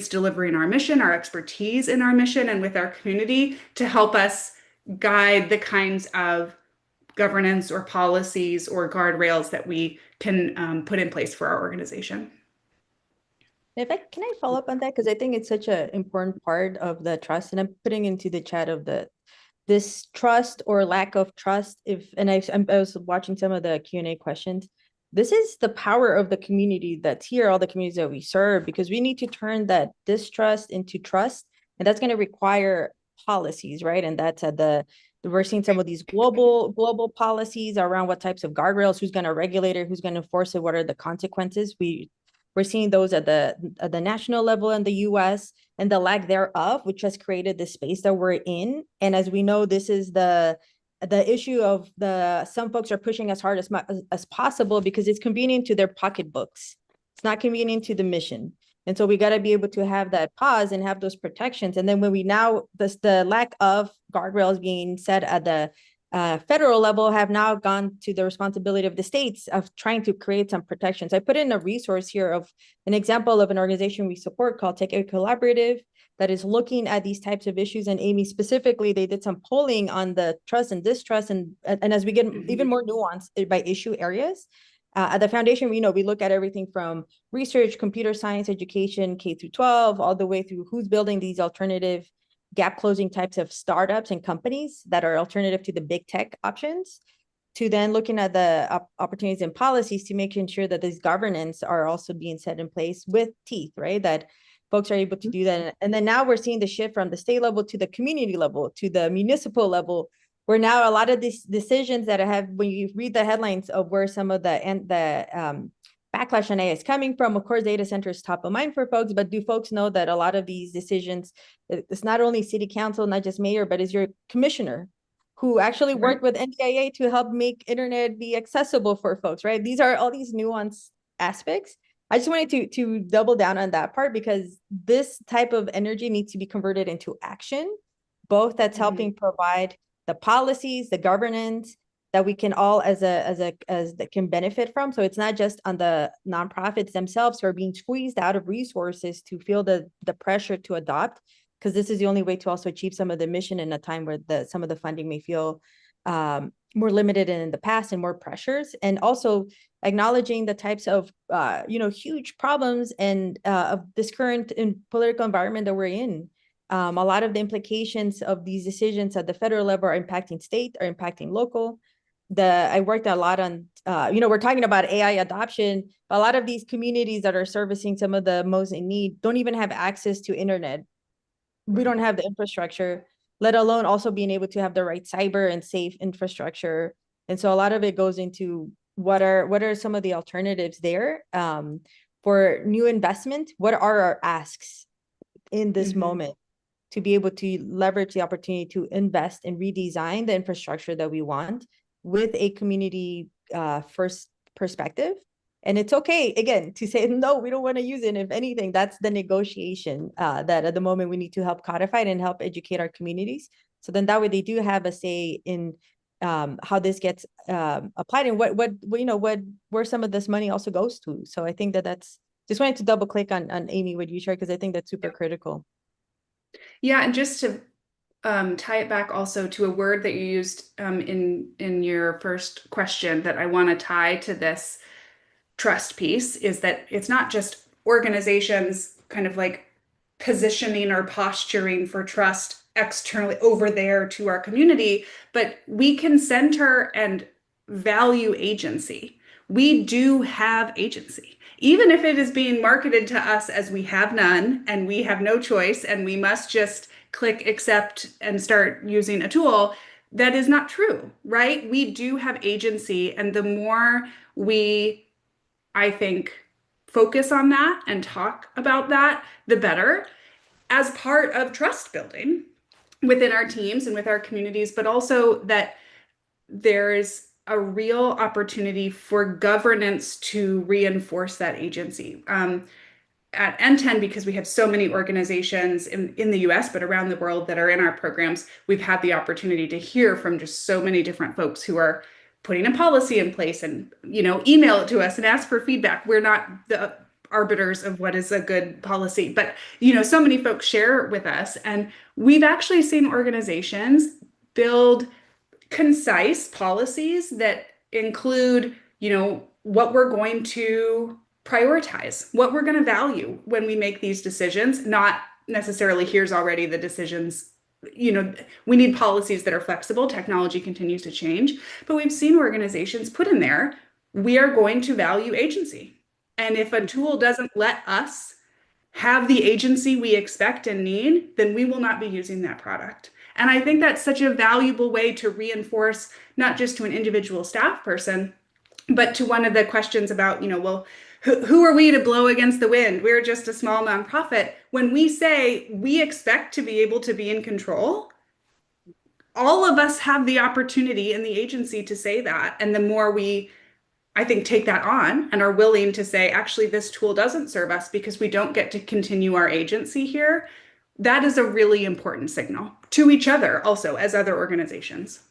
delivering our mission, our expertise in our mission and with our community to help us guide the kinds of governance or policies or guardrails that we can put in place for our organization. Can I follow up on that? Because I think it's such an important part of the trust, and I'm putting into the chat of this trust or lack of trust. I was watching some of the Q&A questions. This is the power of the community that's here, all the communities that we serve, because we need to turn that distrust into trust, and that's going to require policies, right? And that's we're seeing some of these global policies around what types of guardrails, who's going to regulate it, who's going to enforce it, what are the consequences. We're seeing those at the national level in the US and the lack thereof, which has created the space that we're in. And as we know, this is the issue of some folks are pushing as hard as possible because it's convenient to their pocketbooks. It's not convenient to the mission. And so we got to be able to have that pause and have those protections. And then when we now, the lack of guardrails being set at the federal level have now gone to the responsibility of the states of trying to create some protections. I put in a resource here of an example of an organization we support called Tech Collaborative that is looking at these types of issues. And Amy, specifically, they did some polling on the trust and distrust. And as we get even more nuanced by issue areas, at the foundation, we look at everything from research, computer science, education, K through 12, all the way through who's building these alternative gap closing types of startups and companies that are alternative to the big tech options, to then looking at the opportunities and policies to making sure that these governance are also being set in place with teeth, right? That folks are able to do that. And then now we're seeing the shift from the state level to the community level to the municipal level, where now a lot of these decisions that have, when you read the headlines of where some of the backlash on AI is coming from, of course, data center is top of mind for folks, but do folks know that a lot of these decisions, it's not only city council, not just mayor, but is your commissioner who actually worked with NDIA to help make internet be accessible for folks, right? These are all these nuanced aspects. I just wanted to double down on that part, because this type of energy needs to be converted into action, both that's helping provide the policies, the governance that we can all as that can benefit from. So it's not just on the nonprofits themselves who are being squeezed out of resources to feel the pressure to adopt, because this is the only way to also achieve some of the mission in a time where some of the funding may feel more limited than in the past and more pressures. And also acknowledging the types of huge problems and of this current political environment that we're in. A lot of the implications of these decisions at the federal level are impacting state, are impacting local. I worked a lot on, we're talking about AI adoption. A lot of these communities that are servicing some of the most in need don't even have access to internet. We don't have the infrastructure, let alone also being able to have the right cyber and safe infrastructure. And so a lot of it goes into what are some of the alternatives there for new investment? What are our asks in this moment to be able to leverage the opportunity to invest and redesign the infrastructure that we want with a community first perspective? And it's okay, again, to say, no, we don't want to use it. And if anything, that's the negotiation that at the moment we need to help codify it and help educate our communities. So then that way they do have a say in how this gets applied and where some of this money also goes to. So I think that's, just wanted to double click on Amy, what you shared, because I think that's super critical. Yeah, and just to tie it back also to a word that you used in your first question that I want to tie to this trust piece, is that it's not just organizations kind of like positioning or posturing for trust externally over there to our community, but we can center and value agency. We do have agency. Even if it is being marketed to us as we have none and we have no choice and we must just click accept and start using a tool, that is not true, right? We do have agency. And the more we, I think, focus on that and talk about that, the better, as part of trust building within our teams and with our communities, but also that there's a real opportunity for governance to reinforce that agency. At N10, because we have so many organizations in the US, but around the world that are in our programs, we've had the opportunity to hear from just so many different folks who are putting a policy in place and, email it to us and ask for feedback. We're not the arbiters of what is a good policy, but, so many folks share with us. And we've actually seen organizations build concise policies that include, what we're going to prioritize, what we're going to value when we make these decisions, not necessarily here's already the decisions. We need policies that are flexible. Technology continues to change, but we've seen organizations put in there, we are going to value agency. And if a tool doesn't let us have the agency we expect and need, then we will not be using that product. And I think that's such a valuable way to reinforce, not just to an individual staff person, but to one of the questions about, well, who are we to blow against the wind? We're just a small nonprofit. When we say we expect to be able to be in control, all of us have the opportunity and the agency to say that. And the more we I think, take that on and are willing to say, actually, this tool doesn't serve us because we don't get to continue our agency here, that is a really important signal to each other also as other organizations.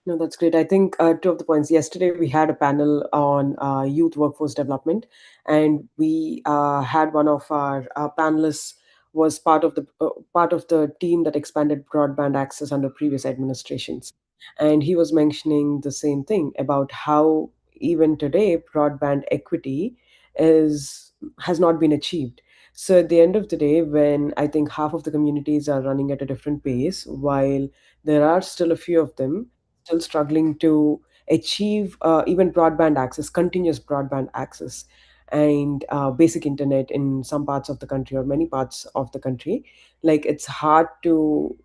No, that's great. I think two of the points. Yesterday, we had a panel on youth workforce development, and we had one of our panelists was part of the team that expanded broadband access under previous administrations, and he was mentioning the same thing about how even today broadband equity is has not been achieved. So at the end of the day, when I think half of the communities are running at a different pace, while there are still a few of them still struggling to achieve even broadband access, continuous broadband access, and basic internet in some parts of the country or many parts of the country. Like it's hard to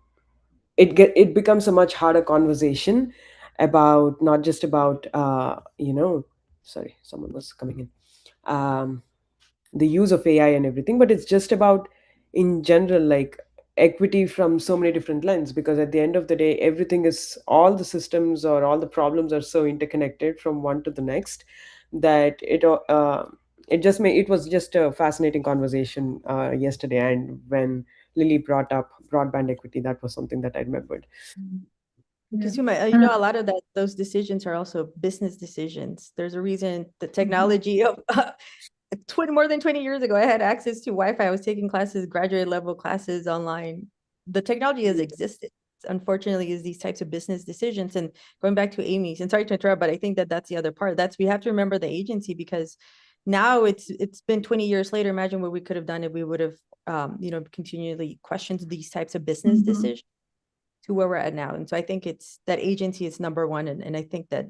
it becomes a much harder conversation about not just about sorry, someone was coming in. The use of AI and everything, but it's just about in general, like equity from so many different lens, because at the end of the day, everything is all the systems or all the problems are so interconnected from one to the next that it was just a fascinating conversation yesterday. And when Lily brought up broadband equity, that was something that I remembered. Because Yeah. you know, a lot of those decisions are also business decisions. There's a reason the technology of 20, more than 20 years ago, I had access to Wi-Fi. I was taking classes, graduate level classes online. The technology has existed. Unfortunately, is these types of business decisions. And going back to Amy's, and sorry to interrupt, but I think that that's the other part. We have to remember the agency, because now it's been 20 years later. Imagine what we could have done if we would have, continually questioned these types of business decisions to where we're at now. And so I think it's that agency is number one. And I think that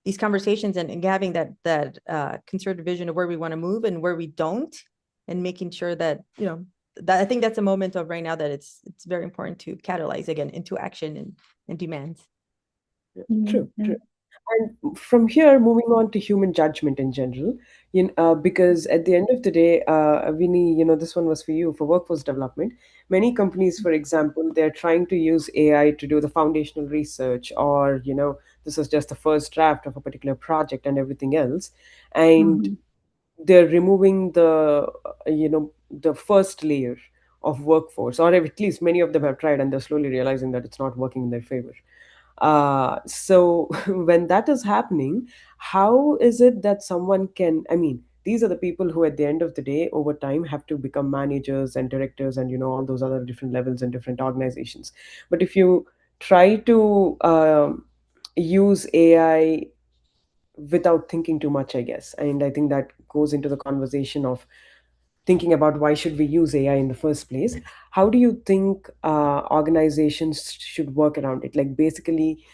these conversations and having that concerted vision of where we want to move and where we don't, and making sure that, that I think that's a moment of right now that it's very important to catalyze again into action and demands. True, true. And from here, moving on to human judgment in general, because at the end of the day, Vinny, this one was for you for workforce development. Many companies, for example, they're trying to use AI to do the foundational research, or this is just the first draft of a particular project and everything else, and they're removing the first layer of workforce, or at least many of them have tried, and they're slowly realizing that it's not working in their favor. So when that is happening, how is it that someone can, I mean, these are the people who at the end of the day, over time, have to become managers and directors and, all those other different levels in different organizations. But if you try to use AI without thinking too much, I guess, and I think that goes into the conversation of thinking about why should we use AI in the first place. How do you think organizations should work around it? Like basically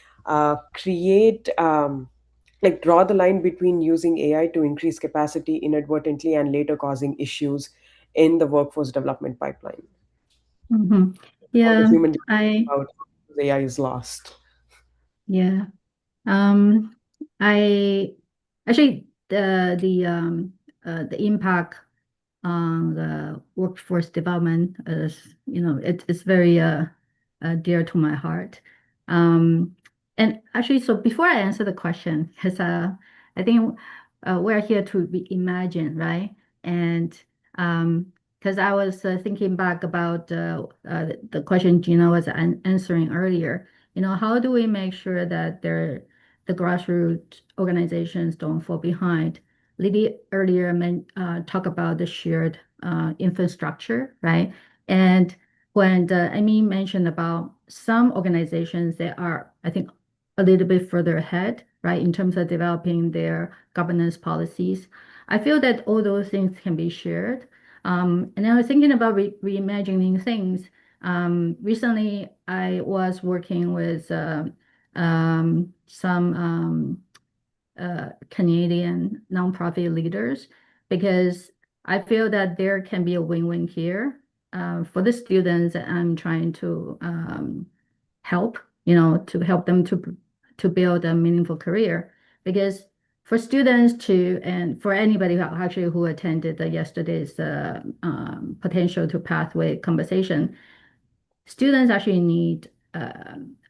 create, like draw the line between using AI to increase capacity inadvertently and later causing issues in the workforce development pipeline. How the Yeah, human I about AI is lost. yeah. I actually the impact on the workforce development is, it's very dear to my heart. And actually, so before I answer the question, because I think we're here to reimagine, right? And because I was thinking back about the question Gina was answering earlier, how do we make sure that the grassroots organizations don't fall behind? Lily earlier talk about the shared infrastructure, right? And when Amy mentioned about some organizations that are, I think, a little bit further ahead, right, in terms of developing their governance policies, I feel that all those things can be shared. And I was thinking about reimagining things. Recently, I was working with some Canadian nonprofit leaders, because I feel that there can be a win-win here for the students that I'm trying to help, to help them to build a meaningful career. Because for students and for anybody who attended yesterday's potential to pathway conversation, students actually need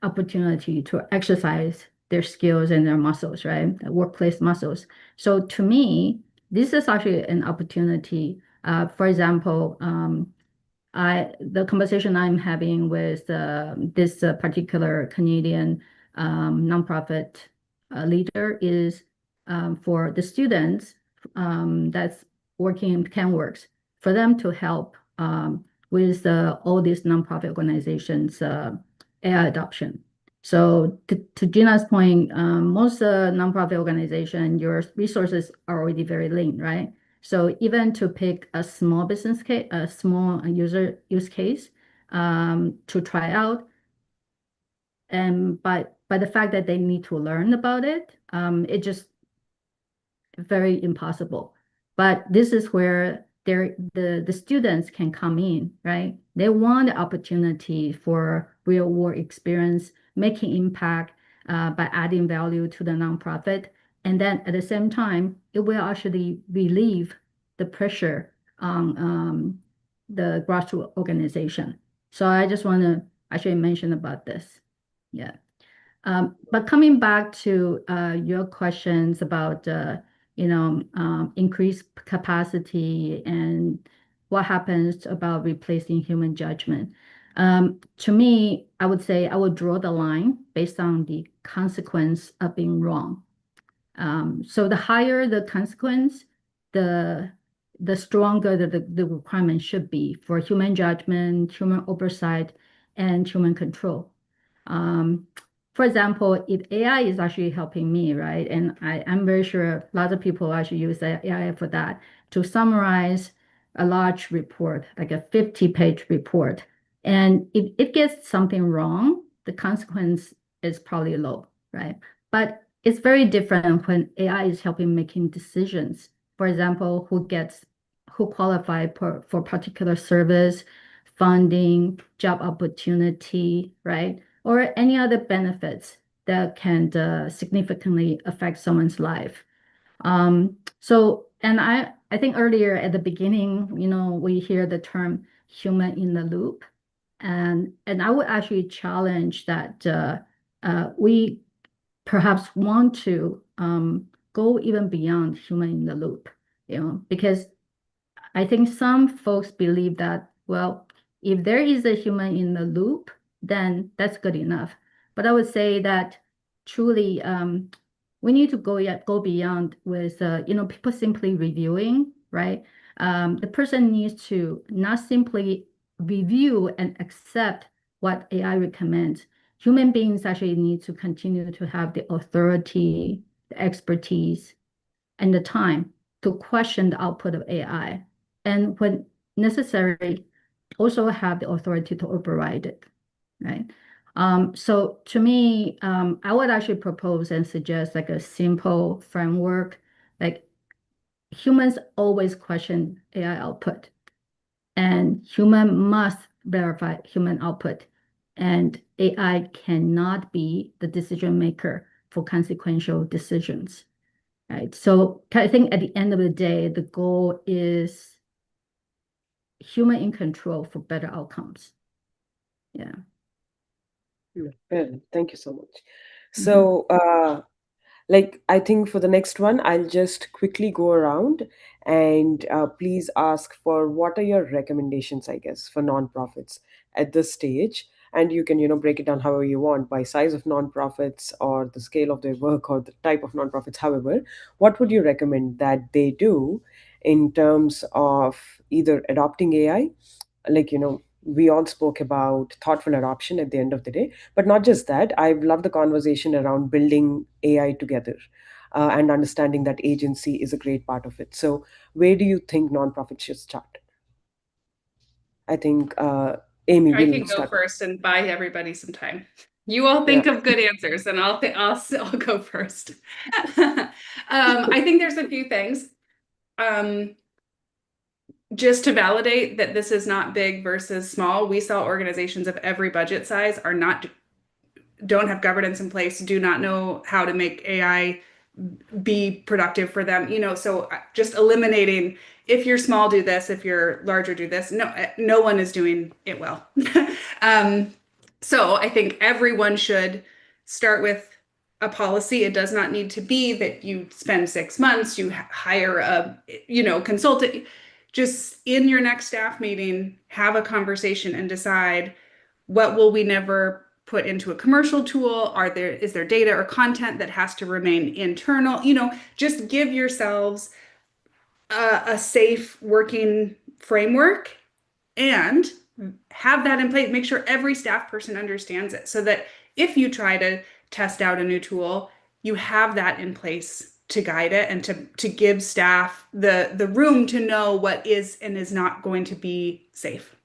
opportunity to exercise their skills and their muscles, right? The workplace muscles. So to me, this is actually an opportunity. For example, the conversation I'm having with this particular Canadian nonprofit leader is for the students that's working in CanWorks, for them to help with all these nonprofit organizations AI adoption. So to Gina's point, most nonprofit organization, your resources are already very lean, right? So even to pick a small business case, a small use case to try out, and by the fact that they need to learn about it, it just very impossible. But this is where the students can come in, right? They want the opportunity for real world experience, making impact by adding value to the nonprofit. And then at the same time, it will actually relieve the pressure on the grassroots organization. So I just want to actually mention about this. Yeah. But coming back to your questions about increased capacity and what happens about replacing human judgment. To me, I would say I would draw the line based on the consequence of being wrong. So the higher the consequence, the stronger the requirement should be for human judgment, human oversight, and human control. For example, if AI is actually helping me, right? And I'm very sure lots of people actually use AI for that to summarize a large report, like a 50-page report. And if it gets something wrong, the consequence is probably low, right? But it's very different when AI is helping making decisions. For example, who qualify for particular service, funding, job opportunity, right? Or any other benefits that can significantly affect someone's life. And I think earlier at the beginning, we hear the term human in the loop. And I would actually challenge that we perhaps want to go even beyond human in the loop, because I think some folks believe that, well, if there is a human in the loop, then that's good enough. But I would say that truly we need to go beyond with people simply reviewing, right? The person needs to not simply review and accept what AI recommends. Human beings actually need to continue to have the authority, the expertise, and the time to question the output of AI. And when necessary, also have the authority to override it, right? So to me, I would actually propose and suggest like a simple framework, like humans always question AI output, and human must verify human output, and AI cannot be the decision maker for consequential decisions, right? So I think at the end of the day, the goal is human in control for better outcomes. Yeah. Well, thank you so much. So, I think for the next one, I'll just quickly go around and please ask for what are your recommendations, I guess, for nonprofits at this stage. And you can, break it down however you want by size of nonprofits or the scale of their work or the type of nonprofits. However, what would you recommend that they do in terms of either adopting AI, we all spoke about thoughtful adoption at the end of the day, but not just that. I've loved the conversation around building AI together, and understanding that agency is a great part of it. So where do you think nonprofits should start? I think Amy I will can go start. first and buy everybody some time. You all Yeah. think of good answers, and I'll go first. I think there's a few things. Just to validate that this is not big versus small, we saw organizations of every budget size don't have governance in place, do not know how to make AI be productive for them. So just eliminating, if you're small, do this, if you're larger, do this. No one is doing it well. So I think everyone should start with a policy. It does not need to be that you spend 6 months, you hire a, consultant. Just in your next staff meeting, have a conversation and decide, what will we never put into a commercial tool? Is there data or content that has to remain internal? Just give yourselves a safe working framework and have that in place. Make sure every staff person understands it, so that if you try to test out a new tool, you have that in place to guide it and to give staff the room to know what is and is not going to be safe.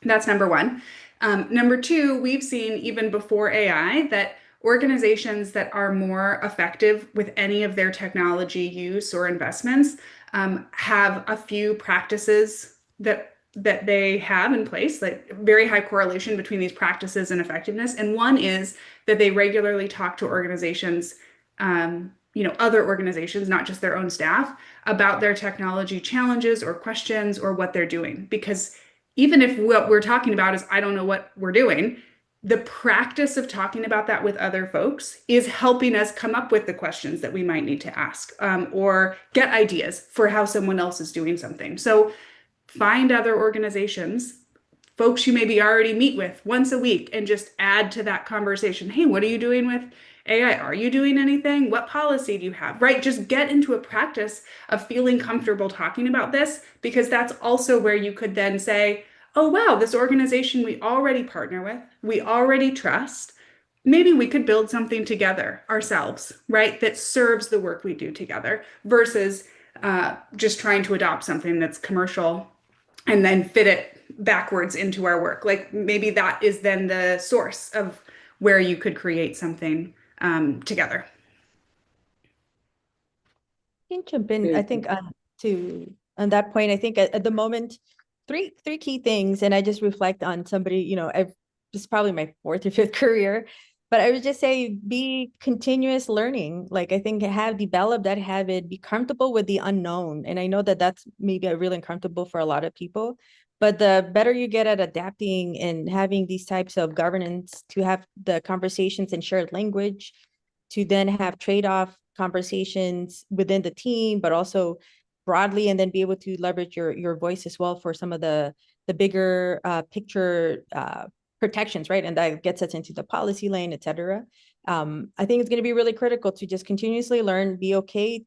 That's number one. Number two, we've seen even before AI that organizations that are more effective with any of their technology use or investments have a few practices that they have in place, like very high correlation between these practices and effectiveness. And one is that they regularly talk to organizations, other organizations, not just their own staff, about their technology challenges or questions or what they're doing. Because even if what we're talking about is, I don't know what we're doing, the practice of talking about that with other folks is helping us come up with the questions that we might need to ask, or get ideas for how someone else is doing something. So find other organizations, folks you maybe already meet with once a week, and just add to that conversation. Hey, what are you doing with AI? Are you doing anything? What policy do you have? Right? Just get into a practice of feeling comfortable talking about this, because that's also where you could then say, oh, wow, this organization we already partner with, we already trust. Maybe we could build something together ourselves, right? That serves the work we do together, versus just trying to adopt something that's commercial and then fit it backwards into our work. Like maybe that is then the source of where you could create something together. Can jump in. I Very think on that point, I think at the moment, three key things, and I just reflect on somebody, this is probably my fourth or fifth career, but I would just say be continuous learning. Like I think develop that habit, be comfortable with the unknown. And I know that that's maybe really uncomfortable for a lot of people, but the better you get at adapting and having these types of governance, to have the conversations in shared language, to then have trade-off conversations within the team, but also broadly, and then be able to leverage your voice as well for some of the bigger picture protections, right? And that gets us into the policy lane, et cetera. I think it's going to be really critical to just continuously learn, be okay,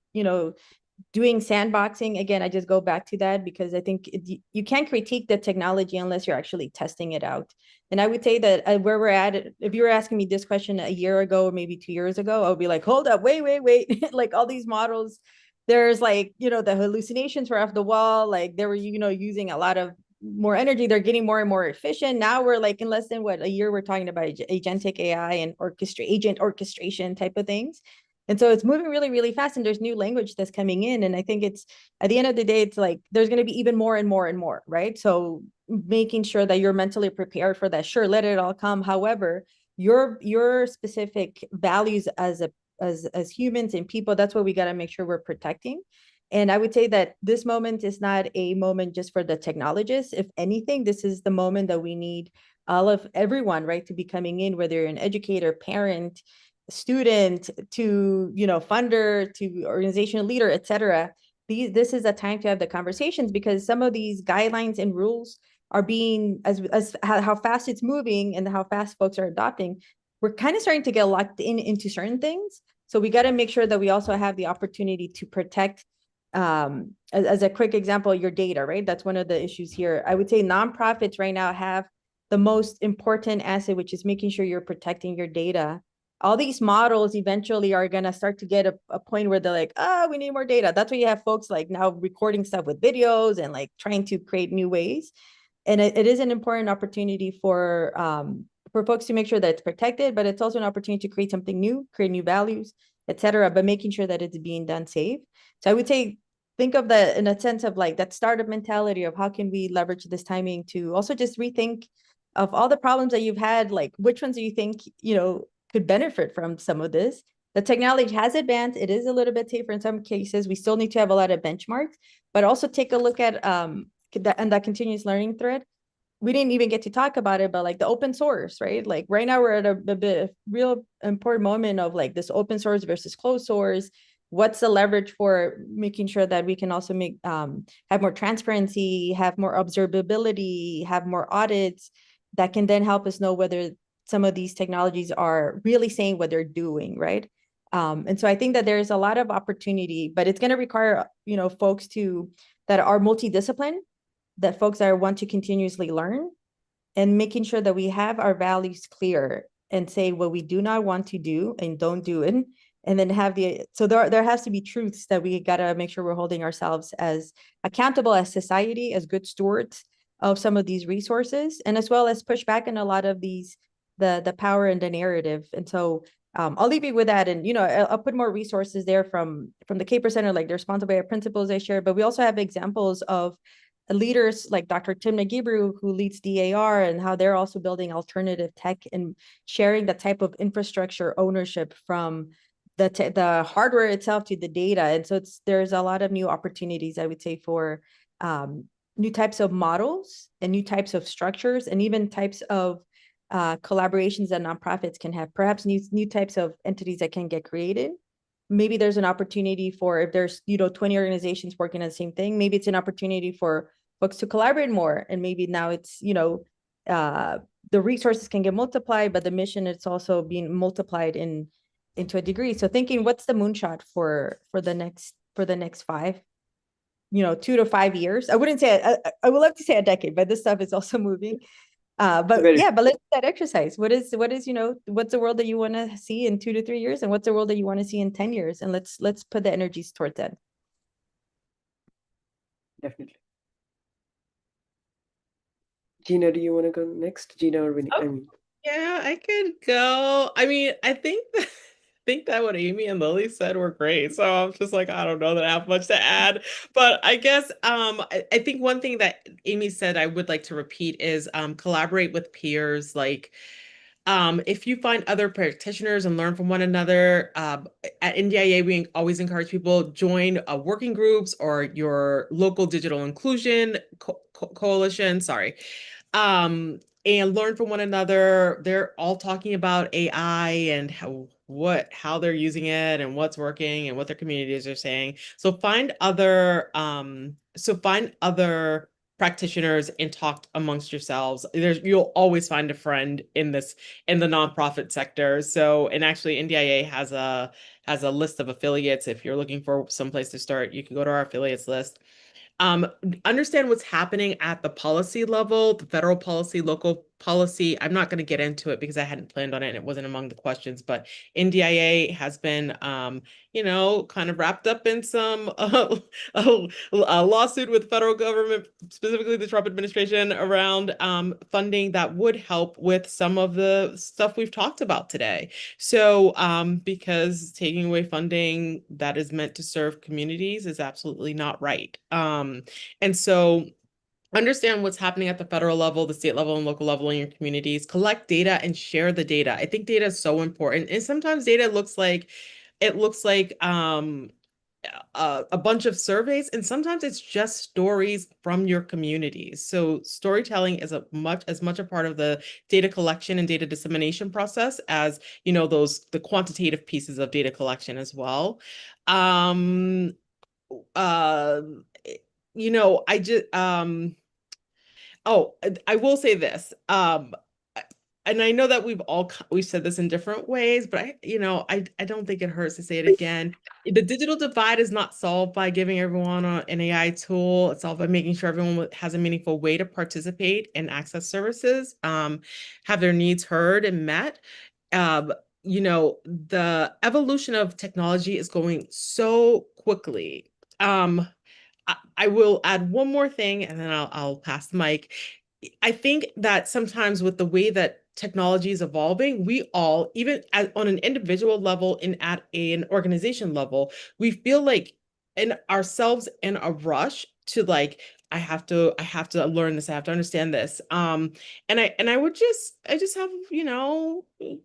doing sandboxing. Again, I just go back to that, because I think you can't critique the technology unless you're actually testing it out. And I would say that where we're at, if you were asking me this question a year ago or maybe 2 years ago, I would be like, hold up, wait. Like all these models, there's like, the hallucinations were off the wall. Like they were, using a lot of more energy. They're getting more and more efficient. Now we're like in less than a year, we're talking about agentic AI and agent orchestration type of things. And so it's moving really, really fast, and there's new language that's coming in. And I think it's, at the end of the day, it's like, there's going to be even more and more and more, right? So making sure that you're mentally prepared for that. Sure, let it all come. However, your specific values as humans and people, that's what we got to make sure we're protecting. And I would say that this moment is not a moment just for the technologists. If anything, this is the moment that we need everyone, right, to be coming in, whether you're an educator, parent, student, to funder, to organizational leader, et cetera. This is a time to have the conversations, because some of these guidelines and rules are being, as how fast it's moving and how fast folks are adopting, we're kind of starting to get locked into certain things. So we got to make sure that we also have the opportunity to protect, as a quick example, your data, right? That's one of the issues here. I would say nonprofits right now have the most important asset, which is making sure you're protecting your data. All these models eventually are going to start to get a point where they're like, we need more data. That's why you have folks like now recording stuff with videos and like trying to create new ways. And it is an important opportunity for folks to make sure that it's protected, but it's also an opportunity to create something new, create new values, et cetera, but making sure that it's being done safe. So I would say, think of that in a sense of like that startup mentality of how can we leverage this timing to also just rethink of all the problems that you've had, like which ones do you think, could benefit from some of this. The technology has advanced. It is a little bit safer in some cases. We still need to have a lot of benchmarks, but also take a look at that continuous learning thread. we didn't even get to talk about it, but like the open source, right? Like right now we're at a bit real important moment of like this open source versus closed source. What's the leverage for making sure that we can also make have more transparency, have more observability, have more audits that can then help us know whether some of these technologies are really saying what they're doing, right? And so I think that there's a lot of opportunity, but it's going to require, folks that are multidisciplined, that folks that want to continuously learn, and making sure that we have our values clear and say what we do not want to do and don't do it. And then there has to be truths that we got to make sure we're holding ourselves as accountable as society, as good stewards of some of these resources, and as well as push back in a lot of the power and the narrative. And so I'll leave you with that. And, I'll put more resources there from the Caper Center, like the responsible AI principles I shared, but we also have examples of leaders like Dr. Tim Nagibru, who leads DAR, and how they're also building alternative tech and sharing the type of infrastructure ownership from the hardware itself to the data. And so there's a lot of new opportunities, I would say, for new types of models and new types of structures, and even types of collaborations that nonprofits can have, perhaps new types of entities that can get created. Maybe there's an opportunity for, if there's 20 organizations working on the same thing, maybe it's an opportunity for folks to collaborate more. And maybe now it's the resources can get multiplied, but the mission, it's also being multiplied into a degree. So thinking, what's the moonshot for the next 5, 2 to 5 years? I wouldn't say I would love to say a decade, but this stuff is also moving. But let's do that exercise. What is what's the world that you want to see in 2 to 3 years, and what's the world that you want to see in 10 years? And let's put the energies towards that. Definitely. Gina, do you want to go next? Gina or Winnie? Yeah, I could go. I mean, I think that what Amy and Lily said were great. So I'm just like, I don't know that I have much to add. But I guess I think one thing that Amy said I would like to repeat is collaborate with peers. Like if you find other practitioners and learn from one another, at NDIA, we always encourage people join working groups or your local digital inclusion coalition. Sorry. And learn from one another. They're all talking about AI and how they're using it and what's working and what their communities are saying. So find other practitioners and talk amongst yourselves. You'll always find a friend in the nonprofit sector. So, and actually NDIA has a list of affiliates. If you're looking for some place to start, you can go to our affiliates list. Understand what's happening at the policy level, the federal policy, local policy. I'm not going to get into it because I hadn't planned on it and it wasn't among the questions, but NDIA has been, kind of wrapped up in some a lawsuit with the federal government, specifically the Trump administration, around funding that would help with some of the stuff we've talked about today. So because taking away funding that is meant to serve communities is absolutely not right. And so understand what's happening at the federal level, the state level, and local level in your communities. Collect data and share the data. I think data is so important. And sometimes data looks like a bunch of surveys, and sometimes it's just stories from your communities. So storytelling is as much a part of the data collection and data dissemination process as the quantitative pieces of data collection as well. I just I will say this. And I know that we've said this in different ways, but I don't think it hurts to say it again. The digital divide is not solved by giving everyone an AI tool. It's solved by making sure everyone has a meaningful way to participate and access services, have their needs heard and met. The evolution of technology is going so quickly. I will add one more thing and then I'll pass the mic. I think that sometimes with the way that technology is evolving, we all, even on an individual level and at an organization level, we feel like in ourselves in a rush to like I have to learn this. I have to understand this. And I would I just have,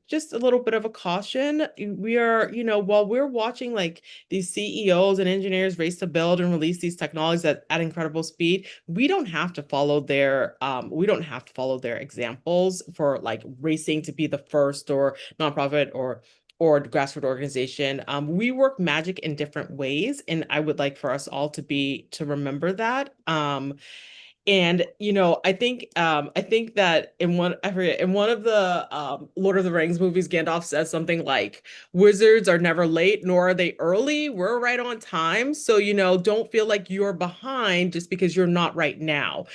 just a little bit of a caution. We are, while we're watching like these CEOs and engineers race to build and release these technologies at incredible speed, we don't have to follow their examples for like racing to be the first or nonprofit or grassroots organization. We work magic in different ways, and I would like for us all to remember that. And I think that in one of the Lord of the Rings movies, Gandalf says something like, "Wizards are never late, nor are they early. We're right on time. So, don't feel like you're behind just because you're not right now.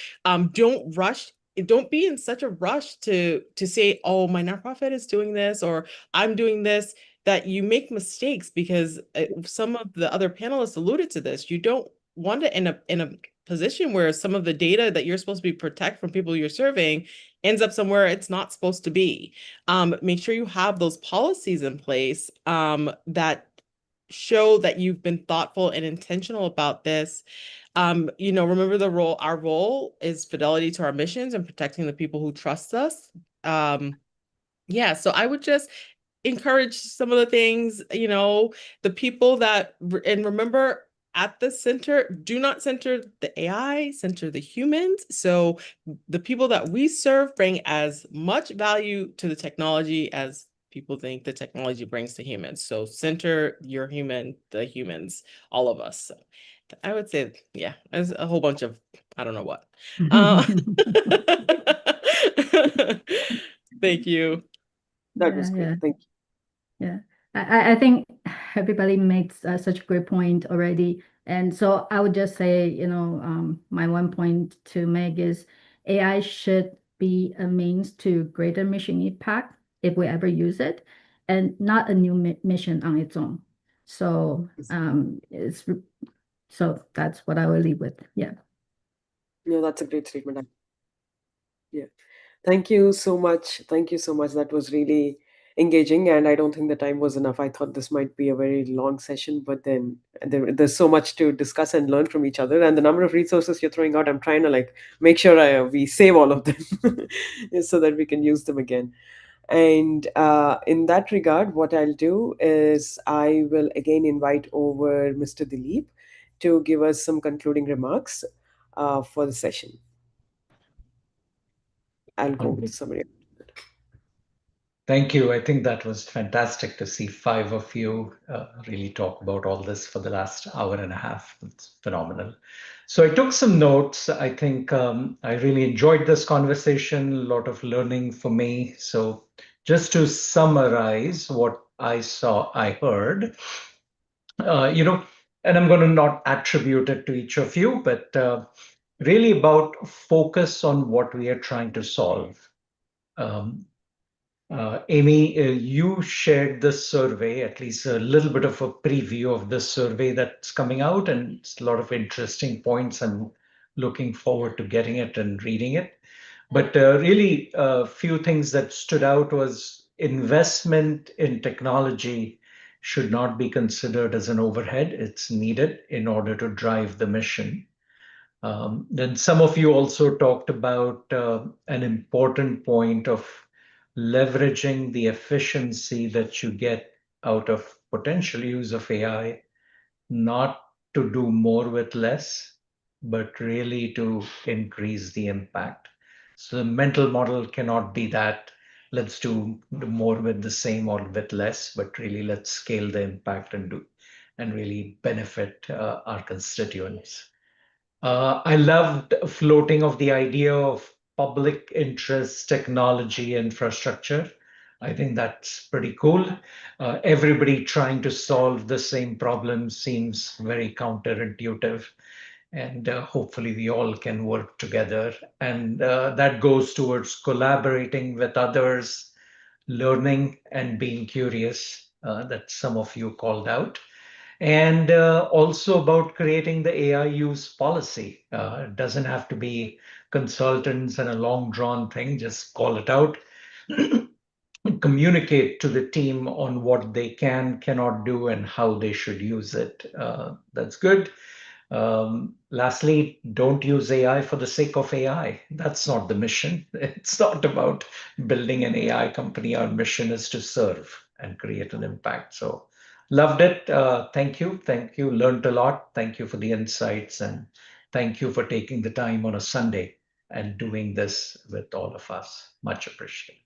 Don't rush. Don't be in such a rush to say, oh, my nonprofit is doing this or I'm doing this, that you make mistakes because some of the other panelists alluded to this. You don't want to end up in a position where some of the data that you're supposed to be protect from people you're serving ends up somewhere it's not supposed to be. Make sure you have those policies in place that show that you've been thoughtful and intentional about this. Remember our role is fidelity to our missions and protecting the people who trust us. Yeah, so I would just encourage some of the things, the people and remember, at the center, do not center the AI, center the humans. So the people that we serve bring as much value to the technology as people think the technology brings to humans. So center the humans, all of us. So I would say, yeah, there's a whole bunch of, I don't know what. Thank you. That was great. Yeah. Thank you. Yeah, I think everybody makes such a great point already. And so I would just say, my one point to make is AI should be a means to greater mission impact if we ever use it, and not a new mission on its own. So so that's what I will leave with. Yeah. No, that's a great statement. Yeah. Thank you so much. Thank you so much. That was really engaging, and I don't think the time was enough. I thought this might be a very long session, but then there's so much to discuss and learn from each other. And the number of resources you're throwing out, I'm trying to like make sure we save all of them so that we can use them again. And in that regard, what I'll do is I will again invite over Mr. Dilip to give us some concluding remarks for the session. I'll go with summary. Thank you. I think that was fantastic to see five of you really talk about all this for the last hour and a half. It's phenomenal. So I took some notes. I think I really enjoyed this conversation, a lot of learning for me. So just to summarize what I heard, and I'm going to not attribute it to each of you, but really about focus on what we are trying to solve. Amy, you shared this survey, at least a little bit of a preview of this survey that's coming out, and it's a lot of interesting points. I'm looking forward to getting it and reading it. But really, a few things that stood out was investment in technology should not be considered as an overhead. It's needed in order to drive the mission. Then some of you also talked about an important point of leveraging the efficiency that you get out of potential use of AI, not to do more with less, but really to increase the impact. So the mental model cannot be that let's do more with the same or with less, but really let's scale the impact and really benefit our constituents. I loved floating of the idea of public interest technology infrastructure. I think that's pretty cool. Everybody trying to solve the same problem seems very counterintuitive. And hopefully we all can work together. And that goes towards collaborating with others, learning and being curious, that some of you called out. And also about creating the AI use policy. It doesn't have to be consultants and a long drawn thing, just call it out. Communicate to the team on what they cannot do, and how they should use it. That's good. Lastly, don't use AI for the sake of AI. That's not the mission. It's not about building an AI company. Our mission is to serve and create an impact. So, loved it. Thank you. Thank you. Learned a lot. Thank you for the insights, and thank you for taking the time on a Sunday and doing this with all of us. Much appreciated.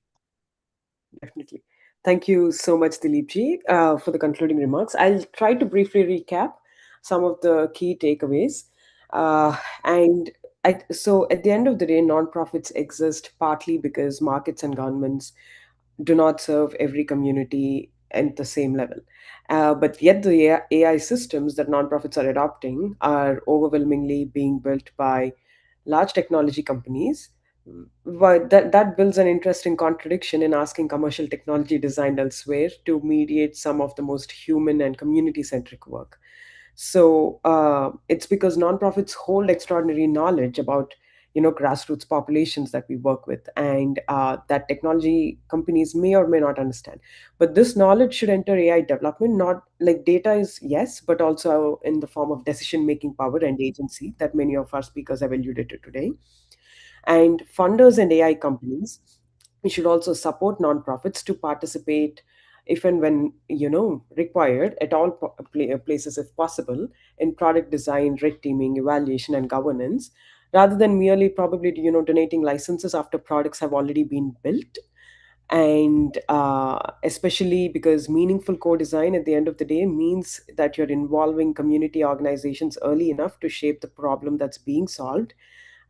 Definitely. Thank you so much, Dilipji, for the concluding remarks. I'll try to briefly recap some of the key takeaways. Uh, and so, at the end of the day, nonprofits exist partly because markets and governments do not serve every community at the same level. But yet, the AI systems that nonprofits are adopting are overwhelmingly being built by large technology companies. But that builds an interesting contradiction in asking commercial technology designed elsewhere to mediate some of the most human and community centric work. So it's because nonprofits hold extraordinary knowledge about grassroots populations that we work with, and that technology companies may or may not understand. But this knowledge should enter AI development, not like data is yes, but also in the form of decision making power and agency that many of our speakers have alluded to today. And funders and AI companies, we should also support nonprofits to participate if and when required at all places if possible in product design, red teaming, evaluation, and governance, rather than merely probably donating licenses after products have already been built. And especially because meaningful co-design at the end of the day means that you're involving community organizations early enough to shape the problem that's being solved,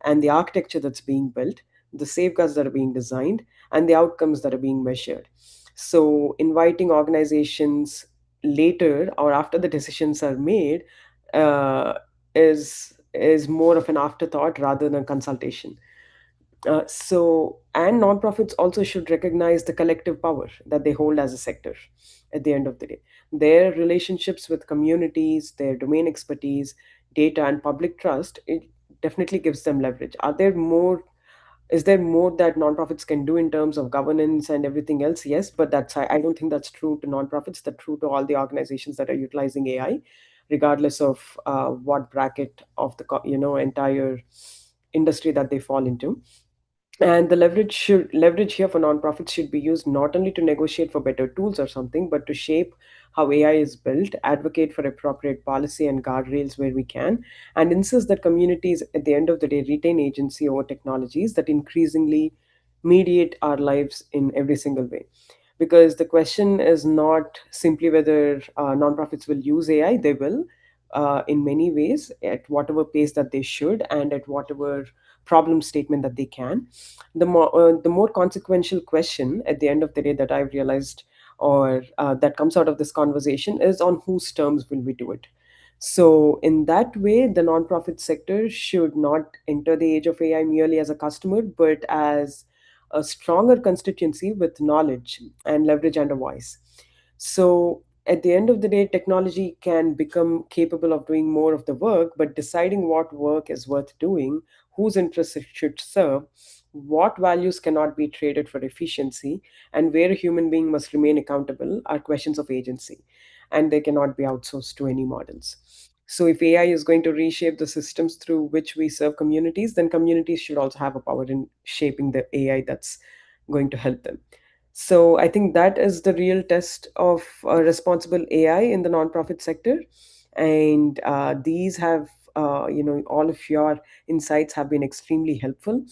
and the architecture that's being built, the safeguards that are being designed, and the outcomes that are being measured. So, inviting organizations later or after the decisions are made uh, is more of an afterthought rather than a consultation. And nonprofits also should recognize the collective power that they hold as a sector at the end of the day. Their relationships with communities, their domain expertise, data, and public trust, it definitely gives them leverage. Is there more that nonprofits can do in terms of governance and everything else? Yes, but I don't think that's true to nonprofits. That's true to all the organizations that are utilizing AI, regardless of what bracket of the entire industry that they fall into. And the leverage here for nonprofits should be used not only to negotiate for better tools or something, but to shape how AI is built, advocate for appropriate policy and guardrails where we can, and insist that communities at the end of the day retain agency over technologies that increasingly mediate our lives in every single way. Because the question is not simply whether nonprofits will use AI, they will in many ways at whatever pace that they should and at whatever problem statement that they can. The more consequential question at the end of the day that I've realized, or that comes out of this conversation, is on whose terms will we do it. So in that way, the nonprofit sector should not enter the age of AI merely as a customer, but as a stronger constituency with knowledge and leverage and a voice. So at the end of the day, technology can become capable of doing more of the work, but deciding what work is worth doing, whose interests it should serve, what values cannot be traded for efficiency, and where a human being must remain accountable are questions of agency, and they cannot be outsourced to any models. So, if AI is going to reshape the systems through which we serve communities, then communities should also have a power in shaping the AI that's going to help them. So, I think that is the real test of responsible AI in the nonprofit sector. And these have, all of your insights have been extremely helpful,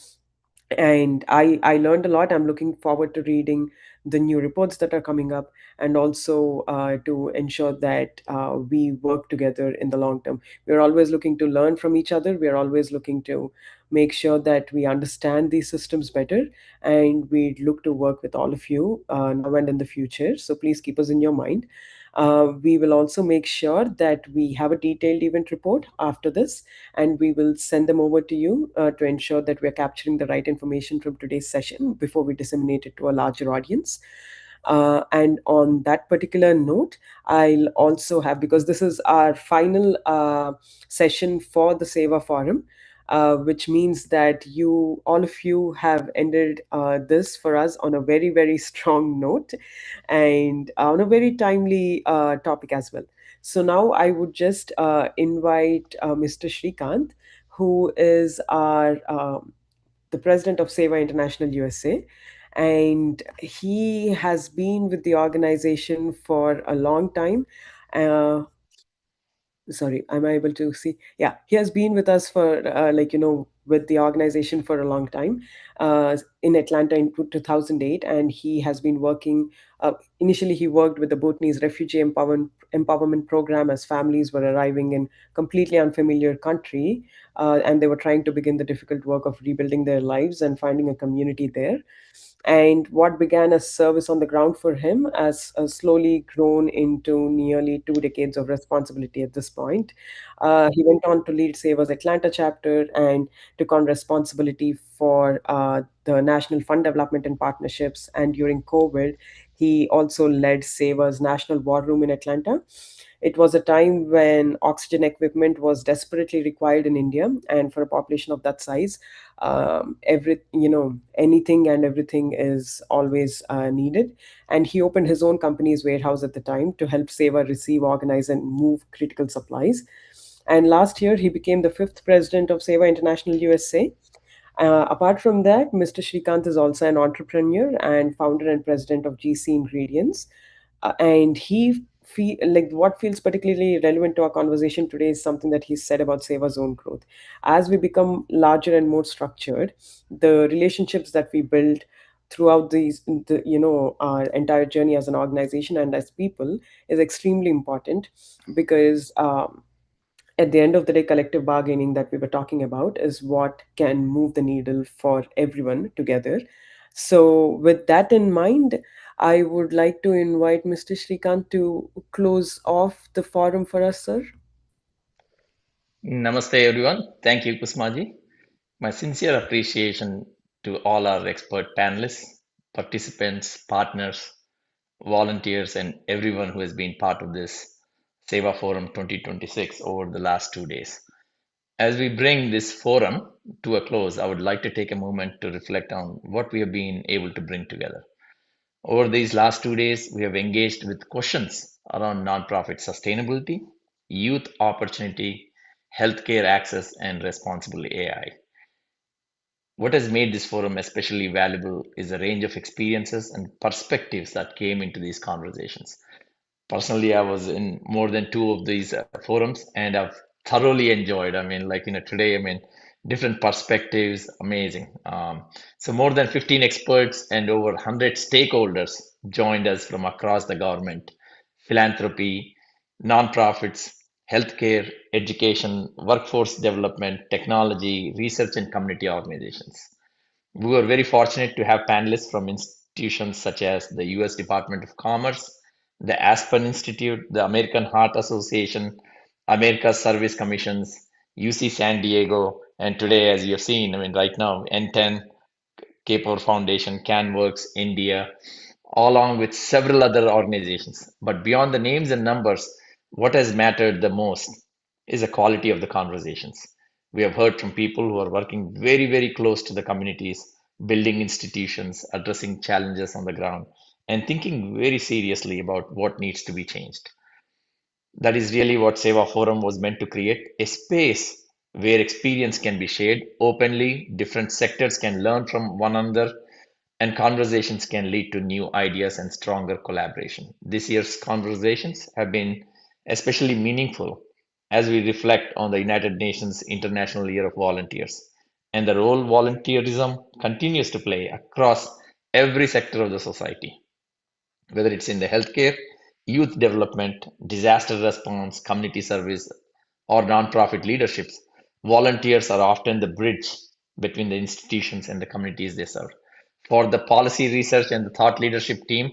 and I learned a lot. I'm looking forward to reading the new reports that are coming up, and also to ensure that we work together in the long term. We're always looking to learn from each other. We're always looking to make sure that we understand these systems better, and we look to work with all of you now and in the future. So please keep us in your mind. We will also make sure that we have a detailed event report after this, and we will send them over to you to ensure that we're capturing the right information from today's session before we disseminate it to a larger audience. And on that particular note, I'll also have, because this is our final session for the Sewa Forum, which means that all of you have ended this for us on a very, very strong note and on a very timely topic as well. So now I would just invite Mr. Shrikant, who is the president of Sewa International USA. And he has been with the organization for a long time. Uh, Sorry, am I able to see? Yeah, he has been with us for with the organization for a long time, in Atlanta in 2008. And he has been working, initially he worked with the Bhutanese refugee empowerment program as families were arriving in completely unfamiliar country, and they were trying to begin the difficult work of rebuilding their lives and finding a community there. And what began as service on the ground for him has slowly grown into nearly 2 decades of responsibility at this point. He went on to lead Seva's Atlanta chapter and took on responsibility for the National Fund Development and Partnerships. And during COVID, he also led Seva's National War Room in Atlanta. It was a time when oxygen equipment was desperately required in India, and for a population of that size, anything and everything is always needed. And he opened his own company's warehouse at the time to help Seva receive, organize, and move critical supplies. And last year, he became the fifth president of Seva International USA. Apart from that, Mr. Shrikant is also an entrepreneur and founder and president of GC Ingredients. And he feel like what feels particularly relevant to our conversation today is something that he said about Seva's own growth. As we become larger and more structured, the relationships that we build throughout our entire journey as an organization and as people is extremely important, because at the end of the day, collective bargaining that we were talking about is what can move the needle for everyone together. So, with that in mind, I would like to invite Mr. Shrikant to close off the forum for us, sir. Namaste, everyone. Thank you, Kusmaji. My sincere appreciation to all our expert panelists, participants, partners, volunteers, and everyone who has been part of this Seva Forum 2026 over the last 2 days. As we bring this forum to a close, I would like to take a moment to reflect on what we have been able to bring together. Over these last 2 days, we have engaged with questions around nonprofit sustainability, youth opportunity, healthcare access, and responsible AI. What has made this forum especially valuable is a range of experiences and perspectives that came into these conversations. Personally, I was in more than two of these forums, and I've thoroughly enjoyed. Today, different perspectives, amazing. So more than 15 experts and over 100 stakeholders joined us from across the government, philanthropy, nonprofits, healthcare, education, workforce development, technology, research, and community organizations. We were very fortunate to have panelists from institutions such as the US Department of Commerce, the Aspen Institute, the American Heart Association, America's Service Commissions, UC San Diego, and today, as you have seen, right now, N10, K4 Foundation, CanWorks, India, along with several other organizations. But beyond the names and numbers, what has mattered the most is the quality of the conversations. We have heard from people who are working very, very close to the communities, building institutions, addressing challenges on the ground, and thinking very seriously about what needs to be changed. That is really what Seva Forum was meant to create, a space where experience can be shared openly, different sectors can learn from one another, and conversations can lead to new ideas and stronger collaboration. This year's conversations have been especially meaningful as we reflect on the United Nations International Year of Volunteers and the role volunteerism continues to play across every sector of the society, whether it's in the healthcare, youth development, disaster response, community service, or nonprofit leaderships. Volunteers are often the bridge between the institutions and the communities they serve. For the policy research and the thought leadership team,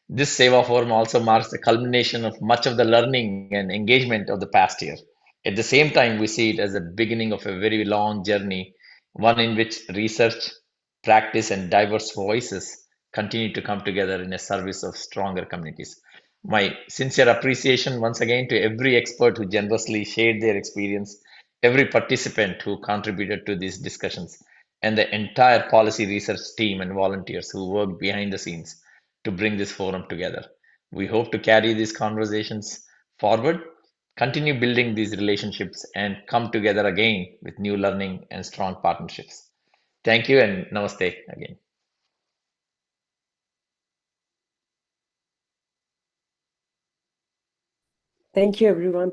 this Seva Forum also marks the culmination of much of the learning and engagement of the past year. At the same time, we see it as the beginning of a very long journey, one in which research, practice, and diverse voices continue to come together in a service of stronger communities. My sincere appreciation once again to every expert who generously shared their experience, every participant who contributed to these discussions, and the entire policy research team and volunteers who worked behind the scenes to bring this forum together. We hope to carry these conversations forward continue building these relationships, and come together again with new learning and strong partnerships. Thank you and namaste again. Thank you, everyone.